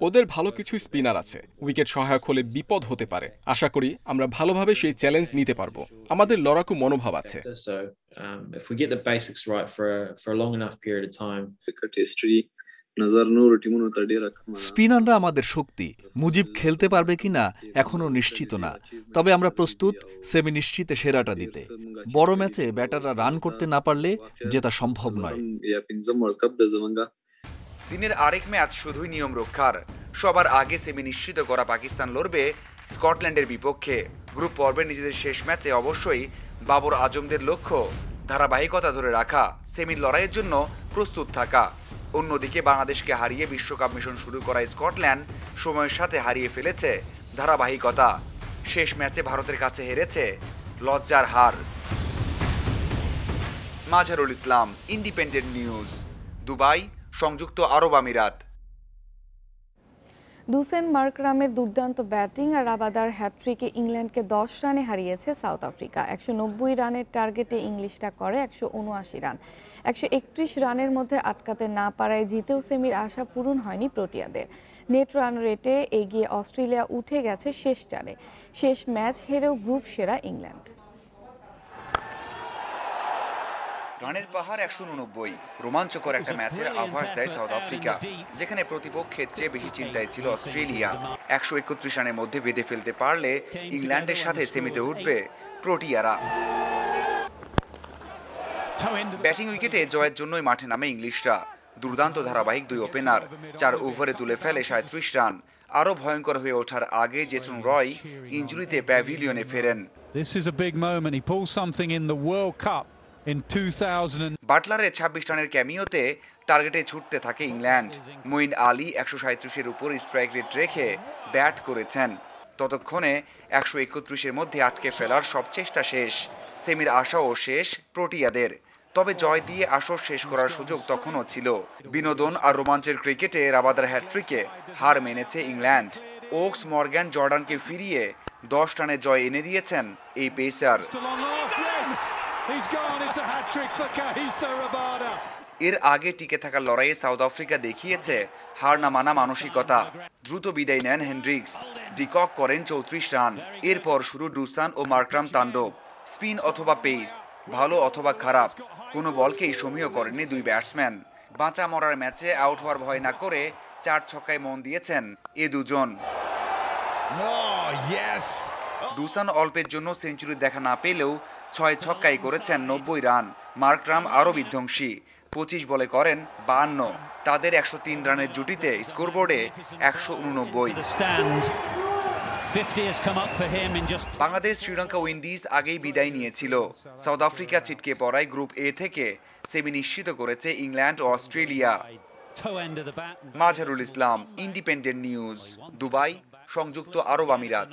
ওদের ভালো কিছু স্পিনার আছে, উইকেট সহায়ক হলে বিপদ হতে পারে। আশা করি আমরা ভালোভাবে সেই চ্যালেঞ্জ নিতে পারবো। আমাদের লড়াকু মনোভাব আছে। স্পিনাররা আমাদের শক্তি। মুজিব খেলতে পারবে কিনা এখনো নিশ্চিত না, তবে আমরা প্রস্তুত সেমি নিশ্চিতে সেরাটা দিতে। বড় ম্যাচে ব্যাটাররা রান করতে না পারলে জেতা সম্ভব নয়। দিনের আরেক ম্যাচ শুধুই নিয়ম রক্ষার। সবার আগে সেমি নিশ্চিত করা পাকিস্তান লড়বে স্কটল্যান্ডের বিপক্ষে। গ্রুপ পর্বে নিজেদের শেষ ম্যাচে অবশ্যই বাবর আজমদের লক্ষ্য ধারাবাহিকতা ধরে রাখা, সেমির লড়াইয়ের জন্য প্রস্তুত থাকা। অন্যদিকে বাংলাদেশকে হারিয়ে বিশ্বকাপ মিশন শুরু করা স্কটল্যান্ড সময়ের সাথে হারিয়ে ফেলেছে ধারাবাহিকতা। শেষ ম্যাচে ভারতের কাছে হেরেছে লজ্জার হার। মাঝারুল ইসলাম, ইন্ডিপেন্ডেন্ট নিউজ, দুবাই, সংযুক্ত আরব আমিরাত। দুসেন মার্করামের দুর্দান্ত ব্যাটিং আর রাবাদার হ্যাটট্রিকে ইংল্যান্ডকে 10 রানে হারিয়েছে সাউথ আফ্রিকা। 190 রানের টার্গেটে ইংলিশরা করে 179 রান। 131 রানের মধ্যে আটকাতে না পারায় জিতেও সেমির আশা পূরণ হয়নি প্রোটিয়াদের। নেট রান রেটে এগিয়ে অস্ট্রেলিয়া উঠে গেছে শেষ 4-এ। শেষ ম্যাচ হেরেও গ্রুপ সেরা ইংল্যান্ড। রানের পাহাড় 189। রোমাঞ্চকর একটা ম্যাচের আভাস দেয় সাউথ আফ্রিকা, যেখানে প্রতিপক্ষের চেয়ে বেশি চিন্তায় ছিল অস্ট্রেলিয়া। 131 রানের মধ্যে বেঁধে ফেলতে পারলে ইংল্যান্ডের সাথে সেমিতে উঠবে প্রোটিয়ারা। ব্যাটিং উইকেটে জয়ের জন্যই মাঠে নামে ইংলিশরা। দুর্দান্ত ধারাবাহিক 2 ওপেনার 4 ওভারে তুলে ফেলে 37 রান। আরও ভয়ঙ্কর হয়ে ওঠার আগে জেসন রয় ইনজুরিতে প্যাভিলিয়নে ফেরেন। বাটলারের 26 রানের ক্যামিওতে টার্গেটে ছুটতে থাকে ইংল্যান্ড। মঈন আলী 137-এর উপর স্ট্রাইক রেট রেখে ব্যাট করেছেন। ততক্ষণে 131-এর মধ্যে আটকে ফেলার সব চেষ্টা শেষ। সেমির আশাও শেষ প্রোটিয়াদের। তবে জয় দিয়ে আসর শেষ করার সুযোগ তখনও ছিল। বিনোদন আর রোমাঞ্চের ক্রিকেটে রাবাদার হ্যাটট্রিকে হার মেনেছে ইংল্যান্ড। ওকস মর্গ্যান জর্ডানকে ফিরিয়ে 10 রানে জয় এনে দিয়েছেন এই পেসার। এর আগে টিকে থাকার লড়াইয়ে সাউথ আফ্রিকা দেখিয়েছে হার না মানা মানসিকতা। দ্রুত বিদায় নেন হেনড্রিক্স, ডিকক করেন 34 রান। এরপর শুরু ডুসান ও মার্করাম তাণ্ডব। স্পিন অথবা পেস, ভালো অথবা খারাপ, কোনো বলকেই সমীহ করেননি দুই ব্যাটসম্যান। বাঁচা মরার ম্যাচে আউট হওয়ার ভয় না করে 4 ছক্কায় মন দিয়েছেন এ দুজন। ডুসান অল্পের জন্য সেঞ্চুরি দেখা না পেলেও 6 ছক্কায় করেছেন 90 রান। মার্করাম আরও বিধ্বংসী, 25 বলে করেন 52। তাদের 103 রানের জুটিতে স্কোরবোর্ডে 189। বাংলাদেশ, শ্রীলঙ্কা, উইন্ডিজ আগেই বিদায় নিয়েছিল। সাউথ আফ্রিকা ছিটকে পড়ায় গ্রুপ এ থেকে সেমি নিশ্চিত করেছে ইংল্যান্ড ও অস্ট্রেলিয়া। মাঝারুল ইসলাম, ইন্ডিপেন্ডেন্ট নিউজ, দুবাই, সংযুক্ত আরব আমিরাত।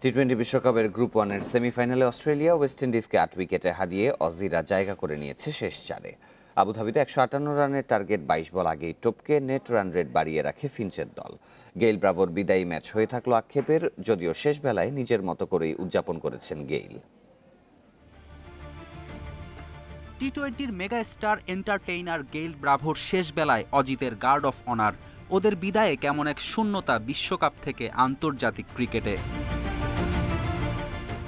টি-20 বিশ্বকাপের গ্রুপ 1-এর সেমিফাইনালে অস্ট্রেলিয়া ওয়েস্ট ইন্ডিজকে 8 উইকেটে হারিয়ে অজিরা জায়গা করে নিয়েছে শেষ 4-এ। আবুধাবিতে 158 রানের টার্গেট 22 বল আগেই টপকে নেট রান রেট বাড়িয়ে রাখে ফিঞ্চের দল। গেইল ব্রাভোর বিদায়ী ম্যাচ হয়ে থাকলো আক্ষেপের, যদিও শেষ বেলায় নিজের মতো করেই উদযাপন করেছেন গেইল। টি-20-র মেগা স্টার এন্টারটেইনার গেইল ব্রাভোর শেষ বেলায় অজিতের গার্ড অফ অনার। ওদের বিদায়ে কেমন এক শূন্যতা বিশ্বকাপ থেকে আন্তর্জাতিক ক্রিকেটে।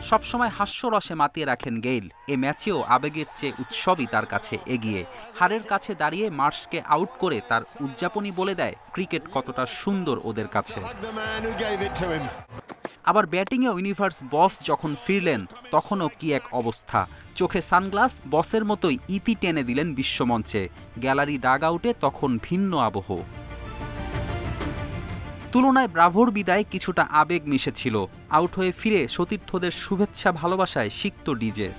সবসময় হাস্যরসে মাতিয়ে রাখেন গেইল। এ ম্যাচেও আবেগের চেয়ে উৎসবই তার কাছে এগিয়ে। হারের কাছে দাঁড়িয়ে মার্শকে আউট করে তার উদযাপনই বলে দেয় ক্রিকেট কতটা সুন্দর ওদের কাছে। আবার ব্যাটিংয়ে ইউনিভার্স বস যখন ফিরলেন তখনও কি এক অবস্থা। চোখে সানগ্লাস, বসের মতোই ইতি টেনে দিলেন বিশ্বমঞ্চে। গ্যালারি ডাগ আউটে তখন ভিন্ন আবহ। তুলনায় ব্রাভোর বিদায় কিছুটা আবেগ মিশেছিল। আউট হয়ে ফিরে সতীর্থদের শুভেচ্ছা ভালোবাসায় সিক্ত ডিজে।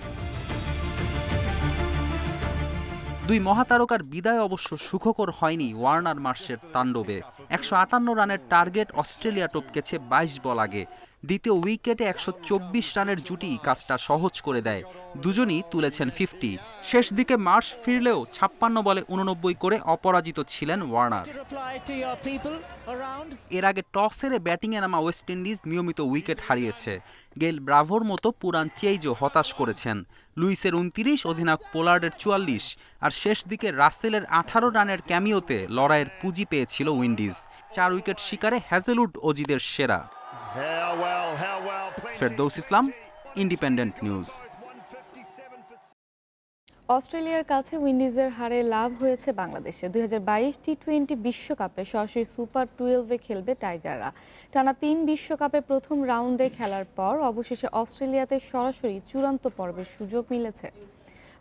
দুই মহাতারকার বিদায় অবশ্য সুখকর হয়নি ওয়ার্নার মার্শের তাণ্ডবে। 158 রানের টার্গেট অস্ট্রেলিয়া টপকেছে 22 বল আগে। দ্বিতীয় উইকেটে ১২৪ রানের জুটি কাজটা সহজ করে দেয়। দুজনই তুলেছেন 50। শেষ দিকে মার্শ ফিরলেও ৫৬ বলে ৮৯ করে অপরাজিত ছিলেন ওয়ার্নার। এর আগে টস হেরে ব্যাটিংয়ে নামা ওয়েস্ট ইন্ডিজ নিয়মিত উইকেট হারিয়েছে। গেইল ব্রাভোর মতো পুরান চেইজও হতাশ করেছেন। লুইসের ২৯, অধিনায়ক পোলার্ডের ৪৪ আর শেষ দিকে রাসেলের ১৮ রানের ক্যামিওতে লড়াইয়ের পুঁজি পেয়েছিল উইন্ডিজ। ৪ উইকেট শিকারে হ্যাজেলউড অজিদের সেরা। ফেরদৌস ইসলাম, ইন্ডিপেন্ডেন্ট নিউজ। অস্ট্রেলিয়ার কাছে উইন্ডিজের হারে লাভ হয়েছে বাংলাদেশে। ২০২২ টি-20 বিশ্বকাপে সরাসরি সুপার 12-এ খেলবে টাইগাররা। টানা ৩ বিশ্বকাপে প্রথম রাউন্ডে খেলার পর অবশেষে অস্ট্রেলিয়াতে সরাসরি চূড়ান্ত পর্বের সুযোগ মিলেছে।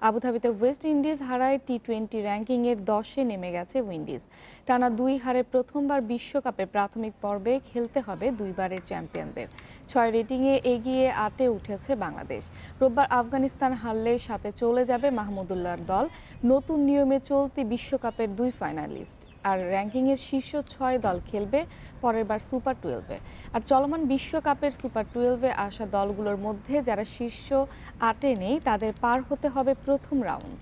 আবুধাবিতে ওয়েস্ট ইন্ডিজ হারায় টি-20 র্যাঙ্কিংয়ের 10-এ নেমে গেছে উইন্ডিজ। টানা 2 হারে প্রথমবার বিশ্বকাপে প্রাথমিক পর্বে খেলতে হবে দুইবারের চ্যাম্পিয়নদের। 6 রেটিংয়ে এগিয়ে 8-এ উঠেছে বাংলাদেশ। রোববার আফগানিস্তান হারলে 7-এ চলে যাবে মাহমুদুল্লাহর দল। নতুন নিয়মে চলতি বিশ্বকাপের 2 ফাইনালিস্ট আর র্যাঙ্কিংয়ের শীর্ষ 6 দল খেলবে পরের বার সুপার 12-এ। আর চলমান বিশ্বকাপের সুপার 12-এ আসা দলগুলোর মধ্যে যারা শীর্ষ 8-এ নেই তাদের পার হতে হবে প্রথম রাউন্ড।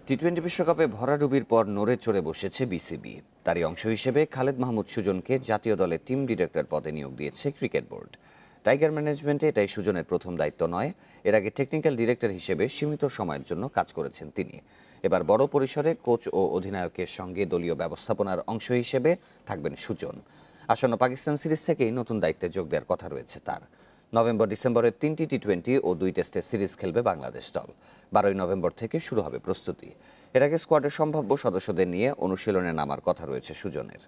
টি-20 বিশ্বকাপে ভরাডুবির পর নড়ে চড়ে বসেছে বিসিবি। তারই অংশ হিসেবে খালেদ মাহমুদ সুজনকে জাতীয় দলের টিম ডিরেক্টর পদে নিয়োগ দিয়েছে ক্রিকেট বোর্ড। টাইগার ম্যানেজমেন্টে এটাই সুজনের প্রথম দায়িত্ব নয়। এর আগে টেকনিক্যাল ডিরেক্টর হিসেবে সীমিত সময়ের জন্য কাজ করেছেন তিনি। এবার বড় পরিসরে কোচ ও অধিনায়কের সঙ্গে দলীয় ব্যবস্থাপনার অংশ হিসেবে থাকবেন সুজন। আসন্ন পাকিস্তান সিরিজ থেকেই নতুন দায়িত্বে যোগ দেওয়ার কথা রয়েছে তার। নভেম্বর-ডিসেম্বরের 3টি টি-20 ও 2 টেস্টের সিরিজ খেলবে বাংলাদেশ দল। 12 নভেম্বর থেকে শুরু হবে প্রস্তুতি। এর আগে স্কোয়াডের সম্ভাব্য সদস্যদের নিয়ে অনুশীলনে নামার কথা রয়েছে সুজনের।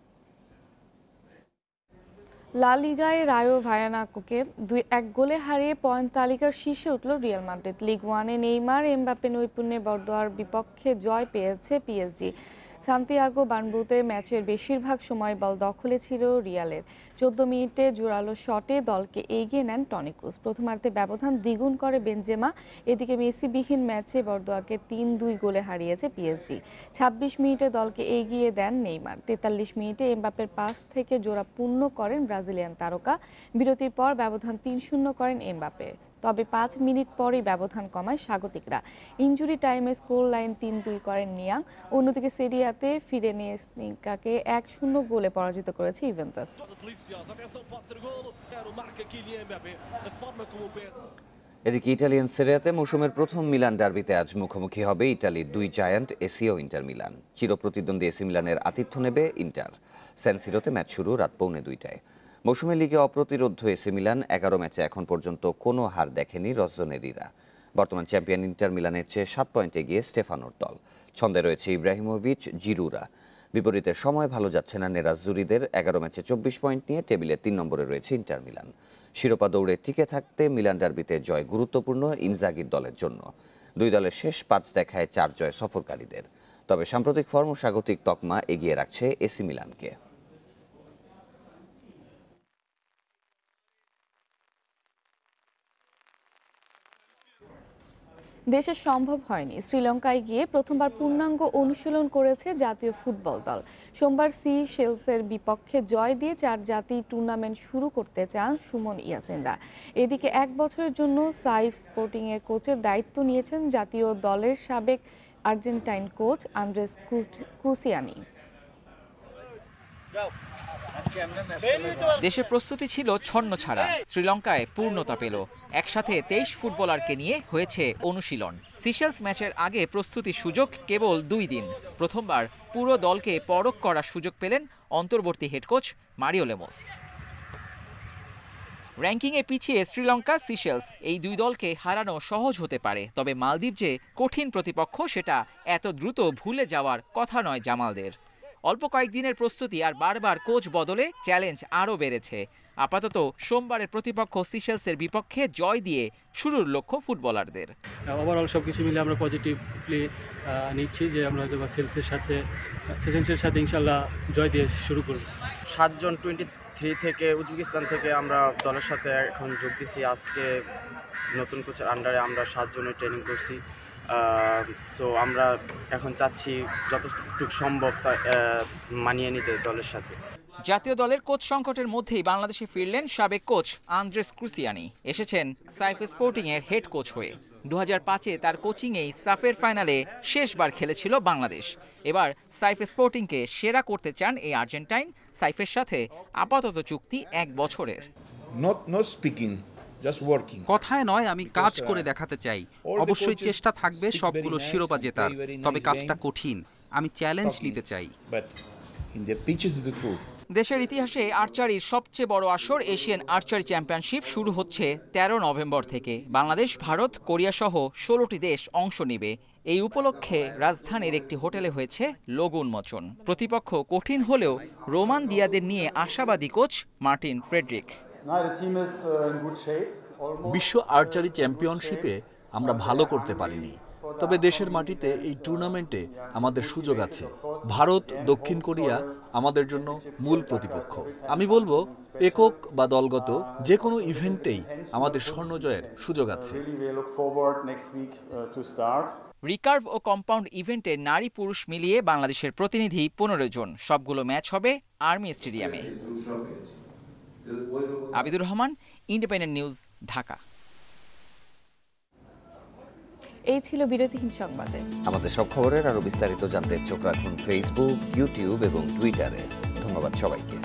লা লিগায় রায়ো ভায়ানাকোকে 2-1 গোলে হারিয়ে পয়েন্ট তালিকার শীর্ষে উঠল রিয়াল মাদ্রিদ। লিগ 1-এ নেইমার এমবাপ্পে নৈপুণ্যে বর্দোয়ার বিপক্ষে জয় পেয়েছে পিএসজি। সান্তিয়াগো বার্নাব্যুতে ম্যাচের বেশিরভাগ সময় বল দখলে ছিল রিয়ালের। 14 মিনিটে জোরালো শটে দলকে এগিয়ে নেন টনি ক্রুস। প্রথমার্ধে ব্যবধান দ্বিগুণ করে বেনজেমা। এদিকে মেসিবিহীন ম্যাচে বর্দোয়াকে 3-2 গোলে হারিয়েছে পিএসজি। 26 মিনিটে দলকে এগিয়ে দেন নেইমার। 43 মিনিটে এমবাপ্পের পাস থেকে জোড়া পূর্ণ করেন ব্রাজিলিয়ান তারকা। বিরতির পর ব্যবধান 3-0 করেন এমবাপ্পে। তবে 5 মিনিট পরই ব্যবধান কমায় স্বাগতিকরা। ইনজুরি টাইমে স্কোর লাইন 3-2 করেন নিয়াং। অন্যদিকে সেরিয়াতে ফিরেনেস্তিকাকে 1-0 গোলে পরাজিত করেছে ইভেন্টাস। এদিকে ইটালিয়ান সেরিয়াতে মৌসুমের প্রথম মিলান ডার্বিতে আজ মুখোমুখি হবে ইটালির 2 জায়ান্ট এসি ও ইন্টার মিলান। চিরপ্রতিদ্বন্দ্বী এসি মিলানের আতিথ্য নেবে ইন্টার। সেন সিরোতে ম্যাচ শুরু রাত 2:45-টায়। মৌসুমে লিগে অপ্রতিরোধ্য এসি মিলান 11 ম্যাচে এখন পর্যন্ত কোনো হার দেখেনি রসজনেরিরা। বর্তমান চ্যাম্পিয়ন ইন্টার মিলানের চেয়ে 7 পয়েন্ট এগিয়ে স্টেফানোর দল। ছন্দে রয়েছে ইব্রাহিমোভিচ, জিরুরা। বিপরীতে সময় ভালো যাচ্ছে না নেরাজ্জুরিদের। 11 ম্যাচে 24 পয়েন্ট নিয়ে টেবিলে 3 নম্বরে রয়েছে ইন্টার মিলান। শিরোপা দৌড়ে টিকে থাকতে মিলান ডার্বিতে জয় গুরুত্বপূর্ণ ইনজাগির দলের জন্য। 2 দলের শেষ 5 দেখায় 4 জয় সফরকারীদের। তবে সাম্প্রতিক ফর্ম ও স্বাগতিক তকমা এগিয়ে রাখছে এসি মিলানকে। দেশে সম্ভব হয়নি। শ্রীলঙ্কায় গিয়ে প্রথমবার পূর্ণাঙ্গ অনুশীলন করেছে জাতীয় ফুটবল দল। সোমবার সিশেলসের বিপক্ষে জয় দিয়ে 4 জাতি টুর্নামেন্ট শুরু করতে চান সুমন ইয়াসিনরা। এদিকে 1 বছরের জন্য সাইফ স্পোর্টিংয়ের কোচের দায়িত্ব নিয়েছেন জাতীয় দলের সাবেক আর্জেন্টাইন কোচ আন্দ্রেস ক্রুসিয়ানি। দেশের প্রস্তুতি ছিল ছন্নছাড়া। শ্রীলঙ্কায় পূর্ণতা পেল। একসাথে 23 ফুটবলারকে নিয়ে হয়েছে অনুশীলন। সিশেলস ম্যাচের আগে প্রস্তুতির সুযোগ কেবল 2 দিন। প্রথমবার পুরো দলকে পরখ করার সুযোগ পেলেন অন্তর্বর্তী হেড কোচ মারিও লেমোস। র্যাঙ্কিংয়ে পিছিয়ে শ্রীলঙ্কা, সিশেলস এই 2 দলকে হারানো সহজ হতে পারে। তবে মালদ্বীপ যে কঠিন প্রতিপক্ষ সেটা এত দ্রুত ভুলে যাওয়ার কথা নয় জামালদের। অল্প কয়েকদিনের প্রস্তুতি আর বারবার কোচ বদলে চ্যালেঞ্জ আরও বেড়েছে। আপাতত সোমবারের প্রতিপক্ষ সিশেলসের বিপক্ষে জয় দিয়ে শুরুর লক্ষ্য ফুটবলারদের। ওভারঅল সব কিছু মিলে আমরা পজিটিভলি নিচ্ছি যে আমরা হয়তো সেশনসের সাথে ইনশাল্লাহ জয় দিয়ে শুরু করব। 7 জন 23 থেকে উজবেকিস্তান থেকে আমরা দলের সাথে এখন যোগ দিচ্ছি। আজকে নতুন কোচের আন্ডারে আমরা 7 জনের ট্রেনিং করছি। সো আমরা এখন চাচ্ছি যতটুকু সম্ভব তা মানিয়ে নিতে দলের সাথে। জাতীয় দলের কোচ সংকটের মধ্যেই বাংলাদেশে ফিরলেন সাবেক কোচ আন্দ্রেস ক্রুসিয়ানি। এসেছেন সাইফ স্পোর্টিং এর হেড কোচ হয়ে। 2005-এ তার কোচিংয়েই সাফের ফাইনালে শেষবার খেলেছিল বাংলাদেশ। এবার সাইফ স্পোর্টিংকে সেরা করতে চান এই আর্জেন্টাইন। সাইফের সাথে আপাতত চুক্তি 1 বছরের। কথায় নয়, আমি কাজ করে দেখাতে চাই। অবশ্যই চেষ্টা থাকবে সবগুলো শিরোপা জেতার, তবে কাজটা কঠিন। আমি চ্যালেঞ্জ নিতে চাই। দেশের ইতিহাসে আর্চারির সবচেয়ে বড় আসর এশিয়ান আর্চারি চ্যাম্পিয়নশিপ শুরু হচ্ছে 13 নভেম্বর থেকে। বাংলাদেশ, ভারত, কোরিয়া সহ 16টি দেশ অংশ নেবে। এই উপলক্ষে রাজধানীর একটি হোটেলে হয়েছে লোগো উন্মোচন। প্রতিপক্ষ কঠিন হলেও রোমান দিয়াদের নিয়ে আশাবাদী কোচ মার্টিন ফ্রেডরিক। বিশ্ব আর্চারি চ্যাম্পিয়নশিপে আমরা ভালো করতে পারিনি, তবে দেশের মাটিতে এই টুর্নামেন্টে আমাদের সুযোগ আছে। ভারত, দক্ষিণ কোরিয়া আমাদের জন্য মূল প্রতিপক্ষ। আমি বলবো একক বা দলগত যে কোনো ইভেন্টেই আমাদের স্বর্ণ জয়ের সুযোগ আছে। রিকার্ভ ও কম্পাউন্ড ইভেন্টে নারী পুরুষ মিলিয়ে বাংলাদেশের প্রতিনিধি 15 জন। সবগুলো ম্যাচ হবে আর্মি স্টেডিয়ামে। Abidur Rahman, Independent News, Dhaka. এই ছিল বিরতিহীন সংবাদে। আমাদের সব খবরের আরো বিস্তারিত জানতে চোখ রাখুন ফেসবুক, ইউটিউব এবং টুইটারে। ধন্যবাদ সবাইকে।